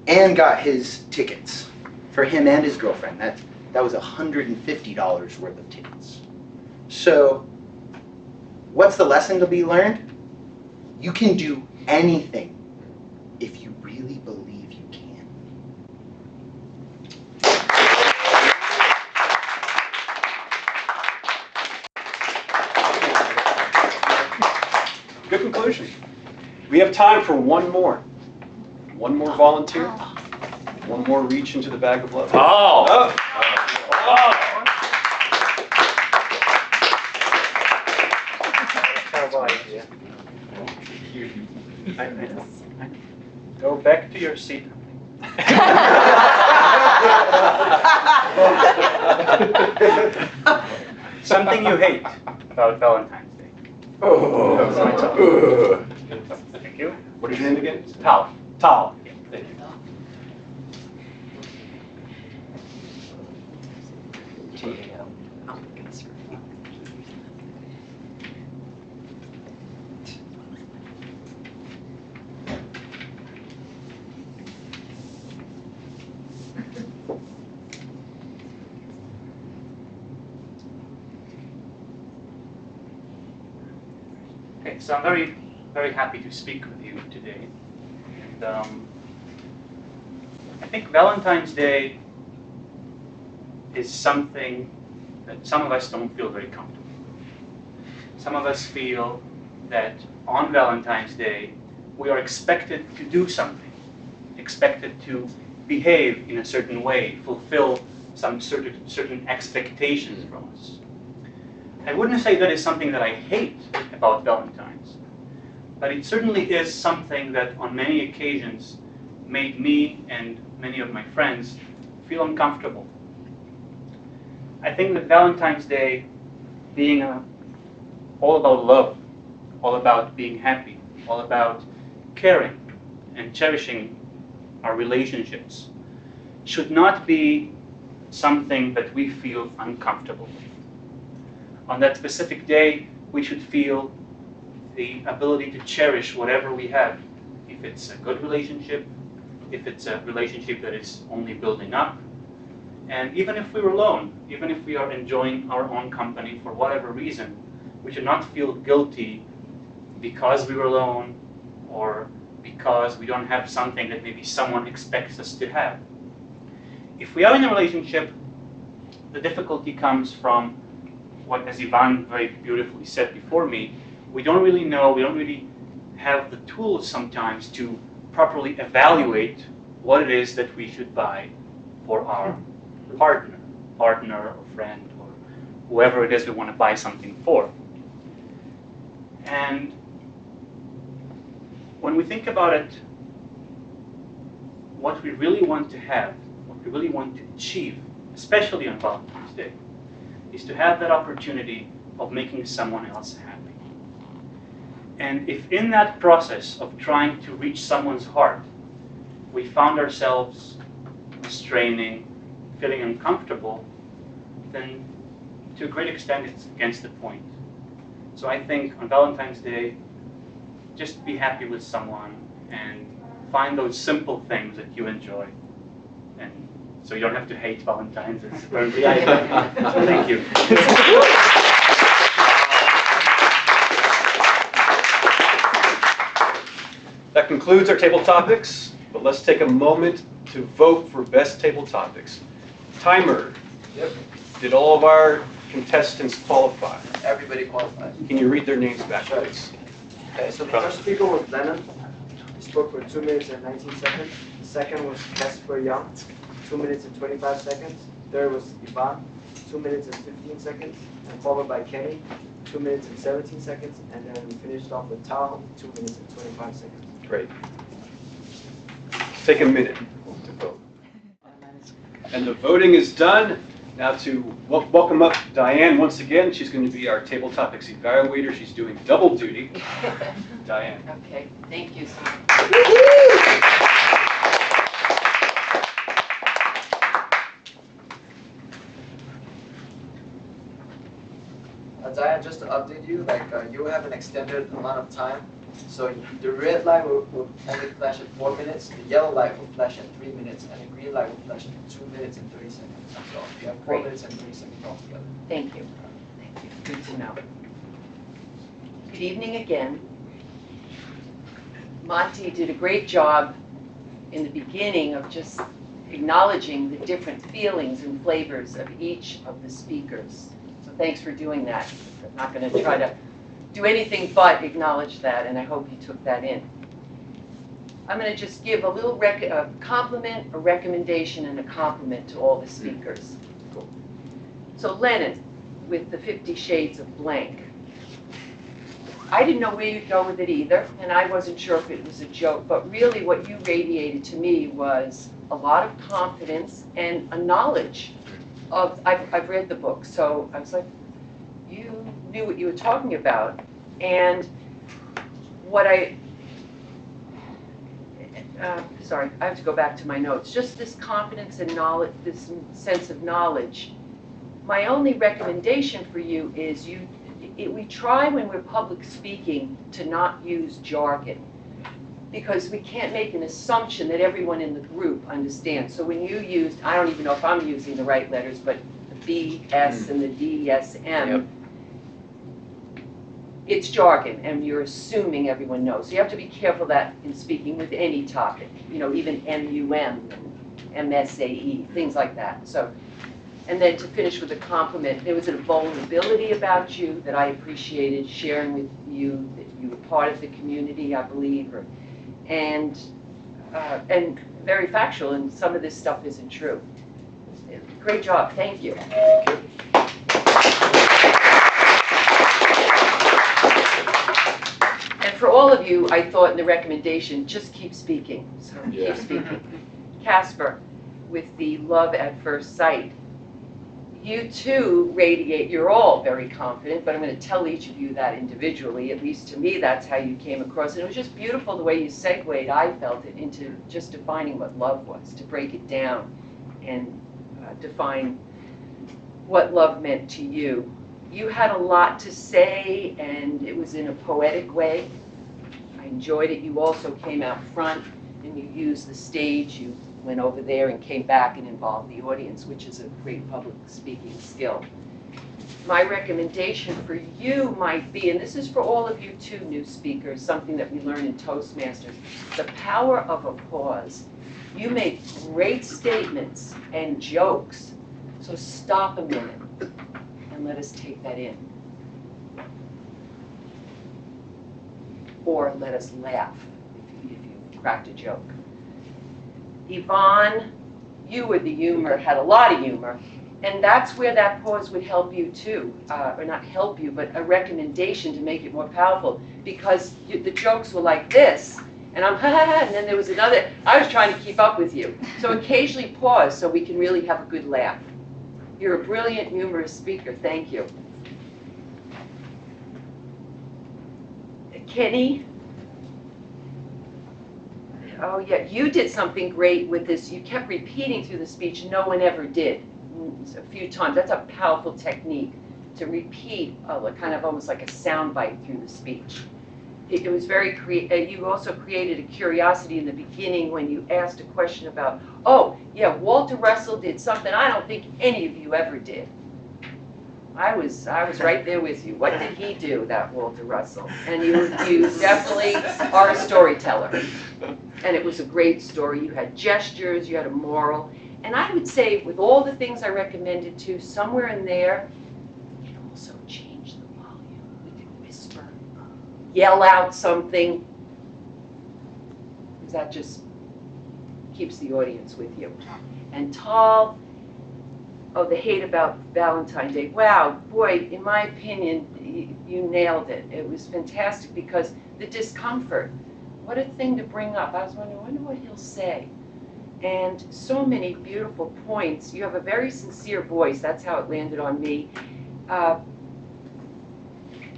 Speaker 15: and got his tickets for him and his girlfriend. That was $150 worth of tickets. So what's the lesson to be learned? You can do anything if you really believe you can.
Speaker 1: Good conclusion. We have time for one more. One more volunteer. One more reach into the bag of love.
Speaker 12: Oh!
Speaker 1: Oh.
Speaker 7: Go back to your seat. Something you hate about Valentine's Day.
Speaker 1: Oh.
Speaker 7: That was my turn. Thank you.
Speaker 1: What is your name again?
Speaker 7: Tal.
Speaker 1: Tal. Yeah, thank you.
Speaker 7: Okay, so I'm very, very happy to speak with you today. And I think Valentine's Day is something that some of us don't feel very comfortable. Some of us feel that on Valentine's Day, we are expected to do something, expected to behave in a certain way, fulfill some certain expectations from us. I wouldn't say that is something that I hate about Valentine's, but it certainly is something that on many occasions made me and many of my friends feel uncomfortable. I think that Valentine's Day
Speaker 11: being all about love, all about being happy, all about caring and cherishing our relationships should not be something that we feel uncomfortable with. On that specific day, we should feel the ability to cherish whatever we have. If it's a good relationship, if it's a relationship that is only building up, and even if we're alone, even if we are enjoying our own company for whatever reason, we should not feel guilty because we were alone or because we don't have something that maybe someone expects us to have. If we are in a relationship, the difficulty comes from what, as Ivan very beautifully said before me, we don't really know, we don't really have the tools sometimes to properly evaluate what it is that we should buy for our partner or friend or whoever it is we want to buy something for. And when we think about it, what we really want to have, what we really want to achieve, especially on Valentine's Day, is to have that opportunity of making someone else happy. And if in that process of trying to reach someone's heart, we found ourselves straining, feeling uncomfortable, then to a great extent it's against the point. So I think on Valentine's Day, just be happy with someone and find those simple things that you enjoy. And so you don't have to hate Valentine's. It's apparently I do. So thank you.
Speaker 1: That concludes our table topics, but let's take a moment to vote for best table topics. Timer.
Speaker 2: Yep.
Speaker 1: Did all of our contestants qualify?
Speaker 2: Everybody qualified.
Speaker 1: Can you read their names back, please?
Speaker 2: Okay, so the first speaker was Lennon. He spoke for 2 minutes and 19 seconds. The second was Casper Young, 2 minutes and 25 seconds. Third was Ivan, 2 minutes and 15 seconds. And followed by Kenny, 2 minutes and 17 seconds. And then we finished off with Tao, 2 minutes and 25 seconds.
Speaker 1: Great. Let's take a minute to vote. And the voting is done. Now to welcome up Diane once again. She's going to be our table topics evaluator. She's doing double duty. Diane.
Speaker 9: Okay, thank you so much.
Speaker 2: Diane, just to update you, you have an extended amount of time. So the red light will only flash at 4 minutes, the yellow light will flash at 3 minutes, and the green light will flash at 2 minutes and 30 seconds. So you have 4 minutes and 30 seconds altogether.
Speaker 9: Thank you. Thank you. Good to know. Good evening again. Monty did a great job in the beginning of just acknowledging the different feelings and flavors of each of the speakers. So thanks for doing that. I'm not going to try to do anything but acknowledge that, and I hope you took that in. I'm going to just give a little compliment, a recommendation, and a compliment to all the speakers. So Lennon, with the 50 Shades of Blank. I didn't know where you'd go with it either, and I wasn't sure if it was a joke, but really what you radiated to me was a lot of confidence and a knowledge of, I've read the book, so I was like, you knew what you were talking about. And what sorry, I have to go back to my notes. Just this confidence and knowledge, this sense of knowledge. My only recommendation for you is we try when we're public speaking to not use jargon, because we can't make an assumption that everyone in the group understands. So when you used, I don't even know if I'm using the right letters, but the B, S, and the D, S, M, yep. It's jargon, and you're assuming everyone knows. So you have to be careful that in speaking with any topic, even MUM and MSAE, things like that. So, and then to finish with a compliment, there was a vulnerability about you that I appreciated sharing with you, that you were part of the community, I believe, and very factual, and some of this stuff isn't true. Great job, thank you.
Speaker 1: Thank you.
Speaker 9: And for all of you, I thought in the recommendation, just keep speaking. So keep speaking. Casper, with the love at first sight, You too radiate, you're all very confident, but I'm going to tell each of you that individually. At least to me, that's how you came across. And it was just beautiful the way you segued, I felt it, into just defining what love was, to break it down and define what love meant to you. You had a lot to say, and it was in a poetic way. I enjoyed it. You also came out front, and you used the stage. You went over there and came back and involved the audience, which is a great public speaking skill. My recommendation for you might be, and this is for all of you too, new speakers, something that we learn in Toastmasters, the power of a pause. You make great statements and jokes, so stop a minute and let us take that in. Or let us laugh if you cracked a joke. Yvonne, you were the humor, had a lot of humor, and that's where that pause would help you too, or not help you, but a recommendation to make it more powerful, because the jokes were like this, and I'm and then there was another, I was trying to keep up with you. So occasionally pause so we can really have a good laugh. You're a brilliant, humorous speaker, thank you. Kenny? Oh yeah, you did something great with this. You kept repeating through the speech, no one ever did, a few times. That's a powerful technique, to repeat kind of almost like a sound bite through the speech. It was very creative. You also created a curiosity in the beginning when you asked a question about, oh yeah, Walter Russell did something I don't think any of you ever did. I was right there with you. What did he do, that Walter Russell? And you definitely are a storyteller. And it was a great story. You had gestures, you had a moral. And I would say, with all the things I recommended to, somewhere in there, you can also change the volume. We can whisper, yell out something. Because that just keeps the audience with you. And Tal, oh, the hate about Valentine's Day. Wow, boy, in my opinion, you nailed it. It was fantastic because the discomfort, what a thing to bring up. I was wondering, I wonder what he'll say. And so many beautiful points. You have a very sincere voice. That's how it landed on me.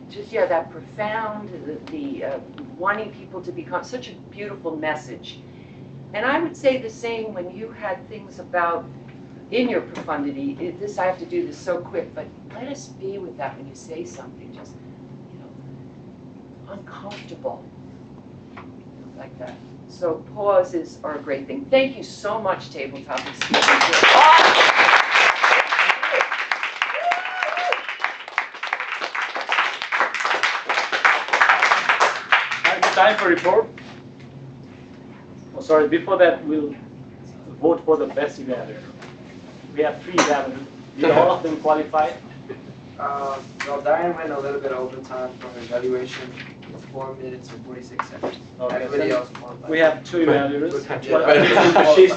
Speaker 9: Just, yeah, that profound, the wanting people to become such a beautiful message. And I would say the same when you had things about, in your profundity, I have to do this so quick, but let us be with that when you say something, just, uncomfortable, like that. So pauses are a great thing. Thank you so much, Tabletop Speakers.
Speaker 11: Time for report. Oh, sorry, before that, we'll vote for the best evaluator. We have 3 evaluators. Did all of them qualify?
Speaker 2: Well, Diane went a little bit over time for her evaluation, 4 minutes and 46 seconds.
Speaker 11: Okay,
Speaker 2: Everybody
Speaker 11: so
Speaker 2: else qualified.
Speaker 11: we have 2 evaluators.
Speaker 1: She's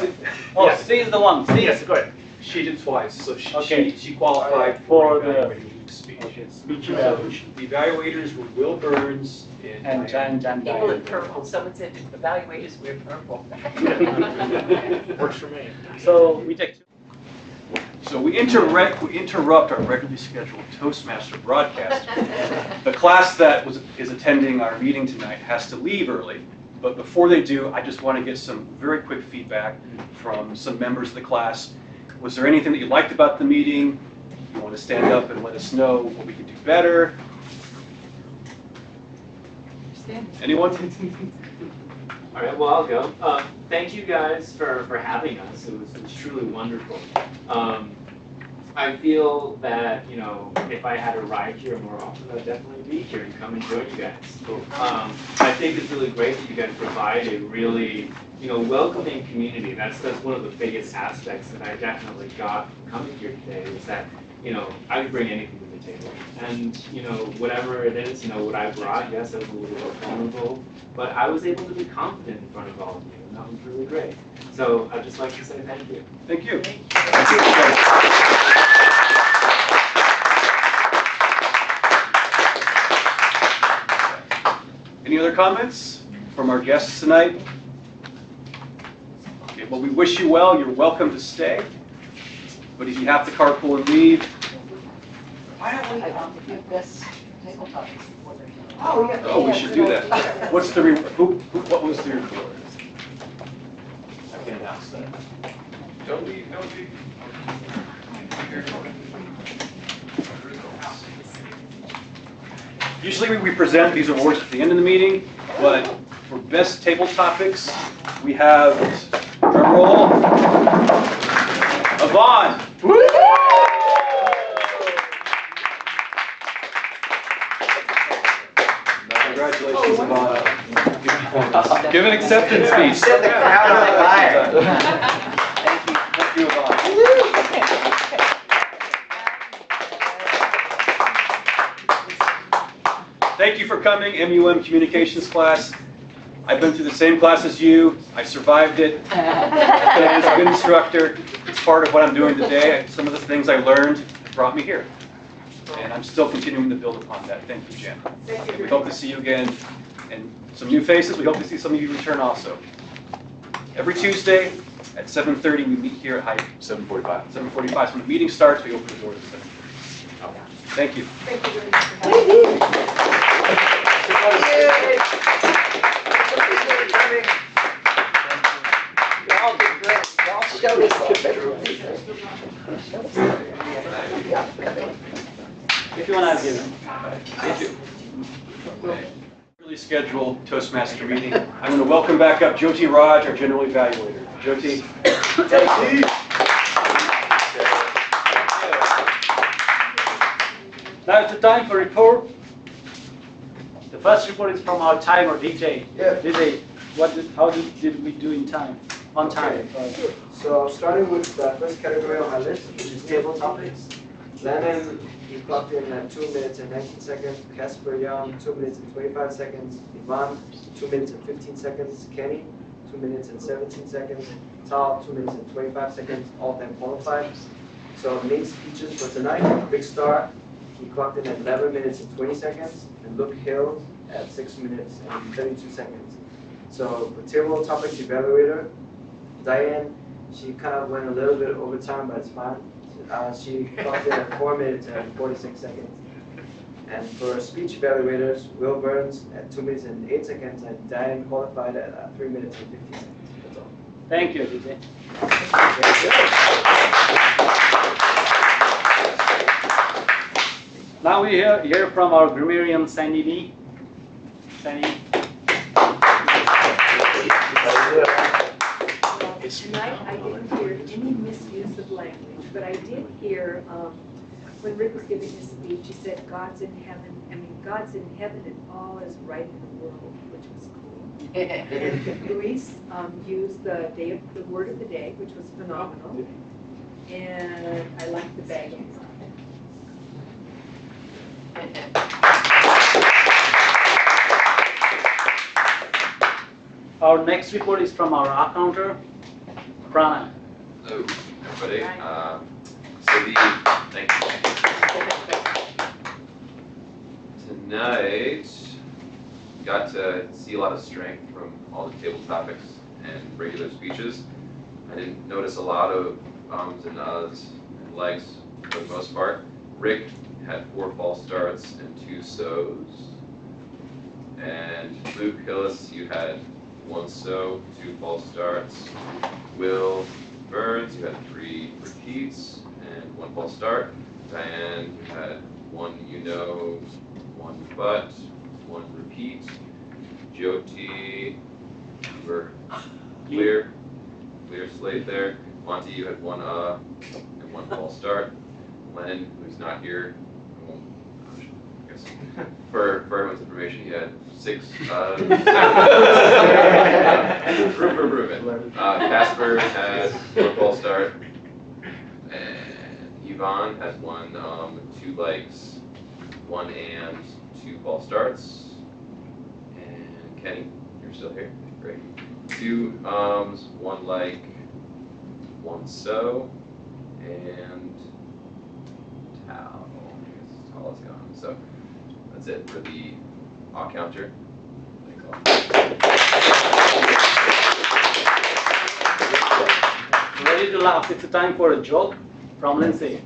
Speaker 11: C is the one. C.
Speaker 1: Yes, go ahead. She did twice, so
Speaker 11: Okay.
Speaker 1: she qualified
Speaker 11: For
Speaker 1: for
Speaker 11: the
Speaker 1: evaluating speech.
Speaker 11: speech
Speaker 1: So
Speaker 11: evaluation.
Speaker 1: the evaluators were Will Burns
Speaker 11: And Jan
Speaker 9: People in purple. Someone said evaluators wear purple.
Speaker 1: Works for me.
Speaker 11: So we take 2.
Speaker 1: So we interrupt our regularly scheduled Toastmaster broadcast. The class that is attending our meeting tonight has to leave early, but before they do, I just want to get some very quick feedback from some members of the class. Was there anything that you liked about the meeting? You want to stand up and let us know what we could do better? Anyone?
Speaker 12: All right, well, I'll go. Thank you guys for having us. It was truly wonderful. I feel that, if I had a ride here more often, I'd definitely be here and come and join you guys. I think it's really great that you guys provide a really, welcoming community. That's one of the biggest aspects that I definitely got coming here today, is that, I could bring anything to the table. And, whatever it is, what I brought, yes, I was a little bit vulnerable, but I was able to be confident in front of all of you, and that was really great. So I'd just like to say thank you.
Speaker 1: Thank you. Any other comments from our guests tonight? Okay, well, we wish you well. You're welcome to stay. but if you have to carpool and leave,
Speaker 14: I want to give this table topics before they're done.
Speaker 4: Oh, yeah.
Speaker 1: oh, we should do that. What's the, what was the reward? I can announce that.
Speaker 6: Don't leave, don't leave.
Speaker 1: Usually we present these awards at the end of the meeting, but for best table topics, we have, drum roll, Yvonne. Congratulations, Yvonne. Give an acceptance speech.
Speaker 2: Set the crowd on fire.
Speaker 1: Thank you, Yvonne. Thank you for coming, MUM Communications class. I've been through the same class as you. I survived it. I was a good instructor. It's part of what I'm doing today. Some of the things I learned brought me here. And I'm still continuing to build upon that. Thank you, Jen.
Speaker 4: Thank
Speaker 1: And we
Speaker 4: you.
Speaker 1: hope to see you again. And some new faces. We hope to see some of you return also. Every Tuesday at 7:30 we meet here at Hy-Vee.
Speaker 10: 7:45.
Speaker 1: 7:45. So when the meeting starts, we open the doors at 7:30. Thank you.
Speaker 4: Thank you very much for having me.
Speaker 2: Y'all did great. Y'all showed us
Speaker 11: If you want to give them.
Speaker 1: Thank you. Really scheduled Toastmaster meeting. I'm going to welcome back up Jyoti Raj, our general evaluator. Jyoti.
Speaker 11: Now it's the time for report. The first report is from our timer, DJ.
Speaker 2: Yeah.
Speaker 11: DJ, how did we do in time? On time.
Speaker 2: Okay. So starting with the first category on my list, which is table topics. Lennon, he clocked in at 2 minutes and 19 seconds. Casper Young, 2 minutes and 25 seconds. Ivan, 2 minutes and 15 seconds. Kenny, 2 minutes and 17 seconds. Tal, 2 minutes and 25 seconds. All time qualified. So main speeches for tonight, Big Star, he clocked in at 11 minutes and 20 seconds. And Luke Hill at 6 minutes and 32 seconds. So for table topics evaluator, Diane, she kind of went a little bit over time, but it's fine. She clocked in at 4 minutes and 46 seconds. And for speech evaluators, Will Burns at 2 minutes and 8 seconds, and Diane qualified at 3 minutes and 50 seconds. That's all.
Speaker 11: Thank you, DJ. Now we hear from our grammarian, Sandy Lee. Sandy.
Speaker 3: Tonight, I didn't hear any misuse of language, but I did hear, when Rick was giving his speech, he said, God's in heaven and all is right in the world, which was cool. And Luis used the word of the day, which was phenomenal. And I liked the bagging.
Speaker 11: Our next report is from our accountant, Prana.
Speaker 6: Hello, everybody. Thank you. Tonight, got to see a lot of strength from all the table topics and regular speeches. I didn't notice a lot of ums and uhs and legs for the most part. Rick had 4 false starts and 2 so's. And Luke Hillis, you had 1 so, 2 false starts. Will Burns, you had 3 repeats and 1 false start. Diane, you had 1 you know, 1 but, 1 repeat. Jyoti, you were clear slate there. Monty, you had 1 and 1 false start. Lennon, who's not here, I guess for everyone's information, he had 6 room for improvement. Casper has 1 false start, and Yvonne has 1 2 likes, 1 and 2 false starts, and Kenny, you're still here, great. 2 ums, 1 like, 1 so, and Tal is gone. So that's it for the odd counter. Thanks all.
Speaker 11: Ready to laugh? It's a time for a joke. from Lindsay.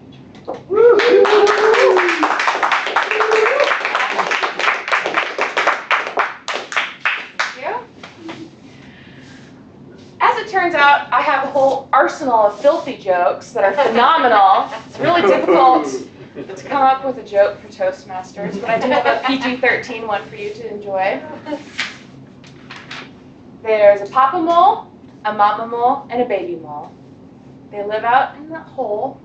Speaker 9: As it turns out, I have a whole arsenal of filthy jokes that are phenomenal. It's really difficult to come up with a joke for Toastmasters, but I do have a PG-13 one for you to enjoy. There's a papa mole, a mama mole, and a baby mole. They live out in the hole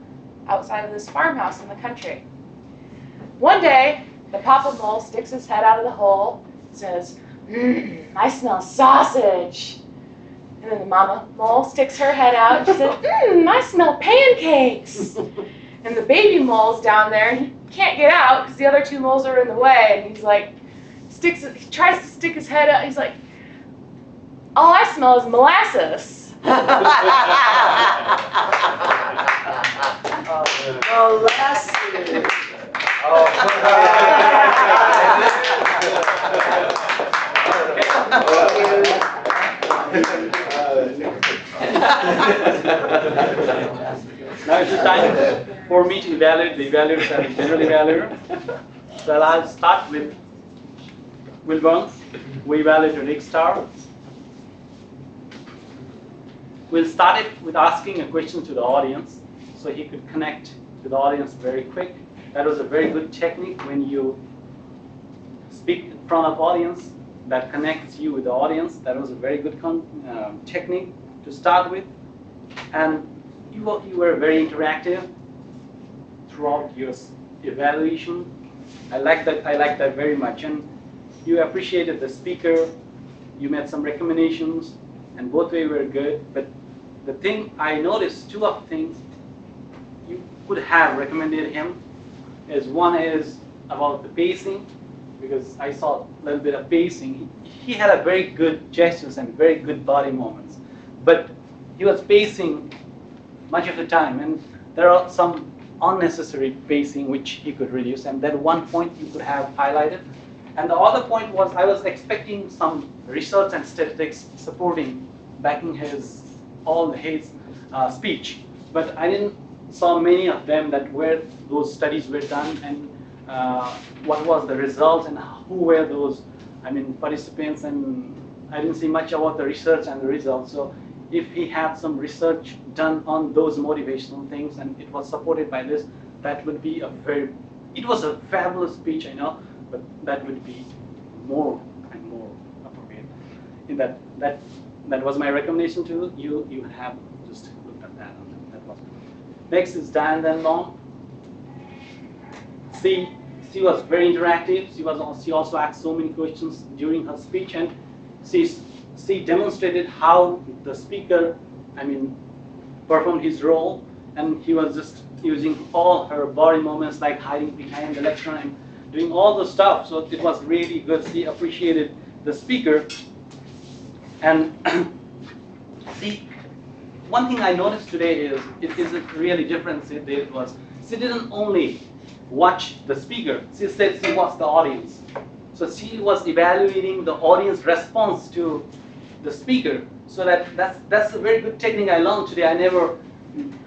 Speaker 9: outside of this farmhouse in the country. One day, the papa mole sticks his head out of the hole and says, I smell sausage. And then the mama mole sticks her head out and she says, I smell pancakes. And the baby mole's down there and he can't get out because the other two moles are in the way. And he's like, he tries to stick his head out. He's like, all I smell is molasses.
Speaker 15: Molasses.
Speaker 11: Now it's the time for me to evaluate the evaluators and the general evaluator. So I'll start with Will Burns, who evaluated Rick Star. We'll start it with asking a question to the audience so he could connect to the audience very quick. That was a very good technique when you speak in front of audience that connects you with the audience. That was a very good technique to start with. And you were very interactive throughout your evaluation. I like that very much. And you appreciated the speaker. You made some recommendations, and both ways were good. But the thing I noticed, two of the things you could have recommended him is one is about the pacing, because I saw a little bit of pacing. He had a very good gestures and very good body movements, but he was pacing much of the time, and there are some unnecessary pacing which he could reduce, and that one point you could have highlighted. And the other point was I was expecting some research and statistics supporting, backing his speech, but I didn't saw many of them that where those studies were done and what was the result and who were those participants, and I didn't see much about the research and the results. So if he had some research done on those motivational things and it was supported by this, that would be it was a fabulous speech, I know, but that would be more and more appropriate. In that was my recommendation to you. You have just looked at that. That was next is Dan Then Long. She was very interactive. She also asked so many questions during her speech, and she demonstrated how the speaker, performed his role, and he was just using all her body movements, like hiding behind the lectern and doing all the stuff. So it was really good. She appreciated the speaker. And one thing I noticed today is it isn't really different. She didn't only watch the speaker. She said she watched the audience. So she was evaluating the audience response to the speaker. So that's a very good technique I learned today. I never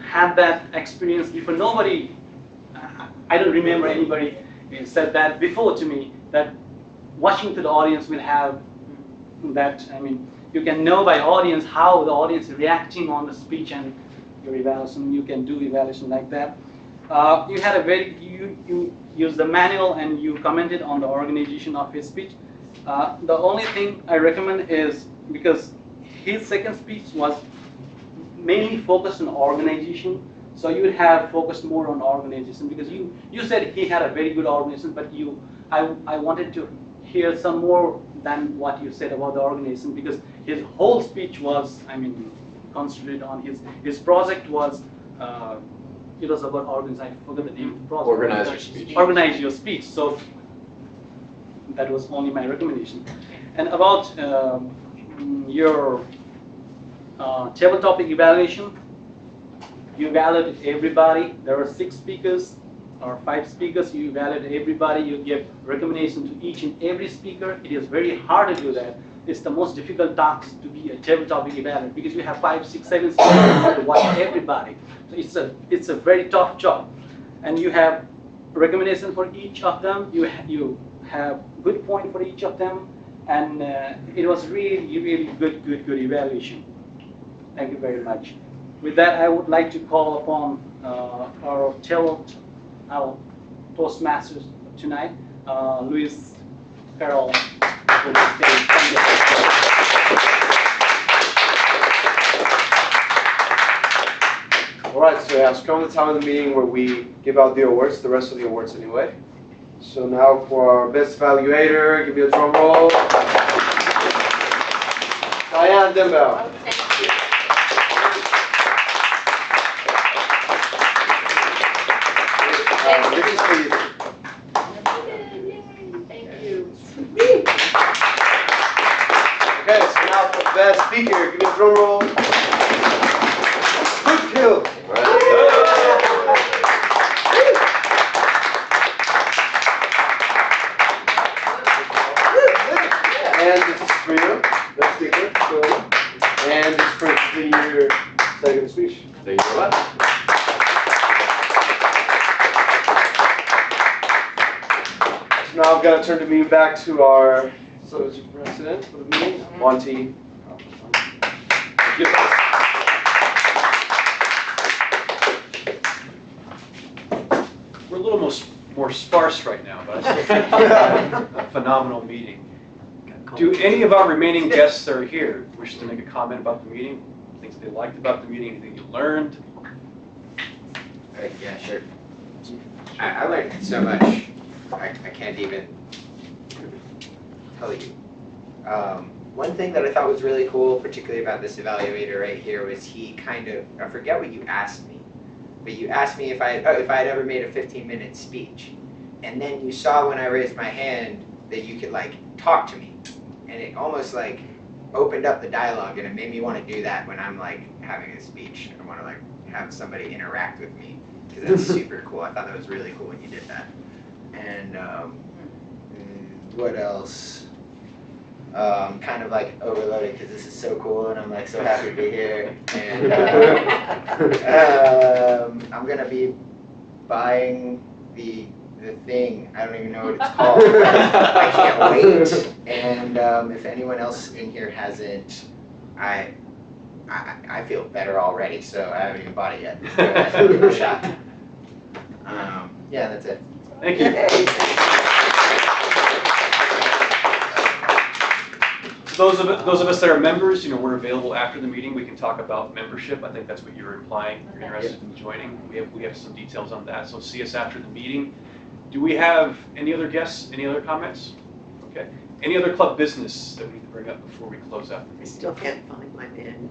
Speaker 11: had that experience before. I don't remember anybody said that before to me, that watching to the audience will have that, you can know by audience how the audience is reacting on the speech, and your evaluation, you can do evaluation like that. You used the manual and you commented on the organization of his speech. The only thing I recommend is, because his second speech was mainly focused on organization, so you would have focused more on organization, because you said he had a very good organization, but I wanted to hear some more than what you said about the organization, because his whole speech was, concentrated on his project was, it was about organization. I forgot the name of the project.
Speaker 10: Organize your speech.
Speaker 11: Organize your speech. So that was only my recommendation. And about your table topic evaluation, you evaluated everybody. There were 6 speakers or 5 speakers. You evaluated everybody. You give recommendation to each and every speaker. It is very hard to do that, it's the most difficult task to be a table topic evaluator because you have 5, 6, 7 students to watch everybody. So it's a very tough job, and you have recommendation for each of them. You have good point for each of them, and it was really good evaluation. Thank you very much. With that, I would like to call upon our Toastmasters tonight, Luis, Carol, to the stage.
Speaker 5: All right, so yeah, it's come the time of the meeting where we give out the awards, the rest of the awards anyway. So now for our best evaluator, give me a drum roll. Diane Dimbow.
Speaker 9: Oh, thank you.
Speaker 5: This is for you.
Speaker 9: Thank you.
Speaker 5: Okay, so now for the best speaker, give me a drum roll. Good kill. And this is for you, best speaker. So, and this is for your second speech.
Speaker 10: Thank you very much.
Speaker 5: So now I'm going to turn the meeting back to our associate president for the meeting, Monty. Thank you.
Speaker 1: We're a little more sparse right now, but I still think we had a phenomenal meeting. Do any of our remaining guests that are here wish to make a comment about the meeting? Things they liked about the meeting, anything you learned?
Speaker 15: Yeah, sure. I learned so much. I can't even tell you. One thing that I thought was really cool, particularly about this evaluator right here, was he kind of, I forget what you asked me, but you asked me if I had ever made a 15-minute speech. And then you saw when I raised my hand that you could like talk to me. And it almost like opened up the dialogue, and it made me want to do that when I'm like having a speech. I want to like have somebody interact with me, because that's super cool. I thought that was really cool when you did that. And what else? Kind of like overloaded because this is so cool, and I'm like so happy to be here. And I'm gonna be buying the thing. I don't even know what it's called. I can't wait. And if anyone else in here hasn't, I feel better already. So I haven't even bought it yet. So I have to give it a shot. Yeah, that's it.
Speaker 1: Thank you. Those of us that are members, we're available after the meeting. We can talk about membership. I think that's what you're implying. You're interested in joining. We have some details on that. So see us after the meeting. Do we have any other guests? Any other comments? Okay. Any other club business that we need to bring up before we close out the
Speaker 16: I
Speaker 1: meeting?
Speaker 16: still can't find my manual.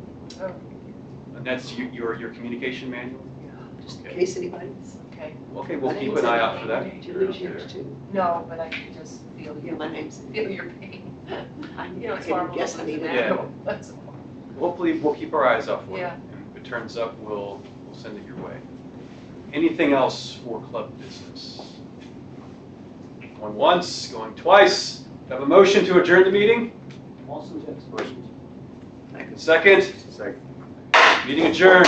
Speaker 1: And that's your communication manual?
Speaker 16: Yeah, just in
Speaker 1: Okay.
Speaker 16: case anybody's.
Speaker 9: Okay.
Speaker 1: Okay, we'll keep an eye out for that.
Speaker 16: Do you lose yours too?
Speaker 9: No, but I can just feel
Speaker 16: Yeah,
Speaker 9: your,
Speaker 16: my name's.
Speaker 9: feel your pain.
Speaker 16: I
Speaker 9: It's
Speaker 16: can
Speaker 9: horrible.
Speaker 16: guess I need
Speaker 9: Yeah.
Speaker 16: it.
Speaker 9: That's-
Speaker 1: Hopefully, we'll keep our eyes out for it.
Speaker 9: Yeah.
Speaker 1: And if it turns up, we'll send it your way. Anything else for club business? Going once, going twice. Have a motion to adjourn the meeting?
Speaker 11: Awesome, Jackson.
Speaker 1: Second? Second. Meeting adjourned.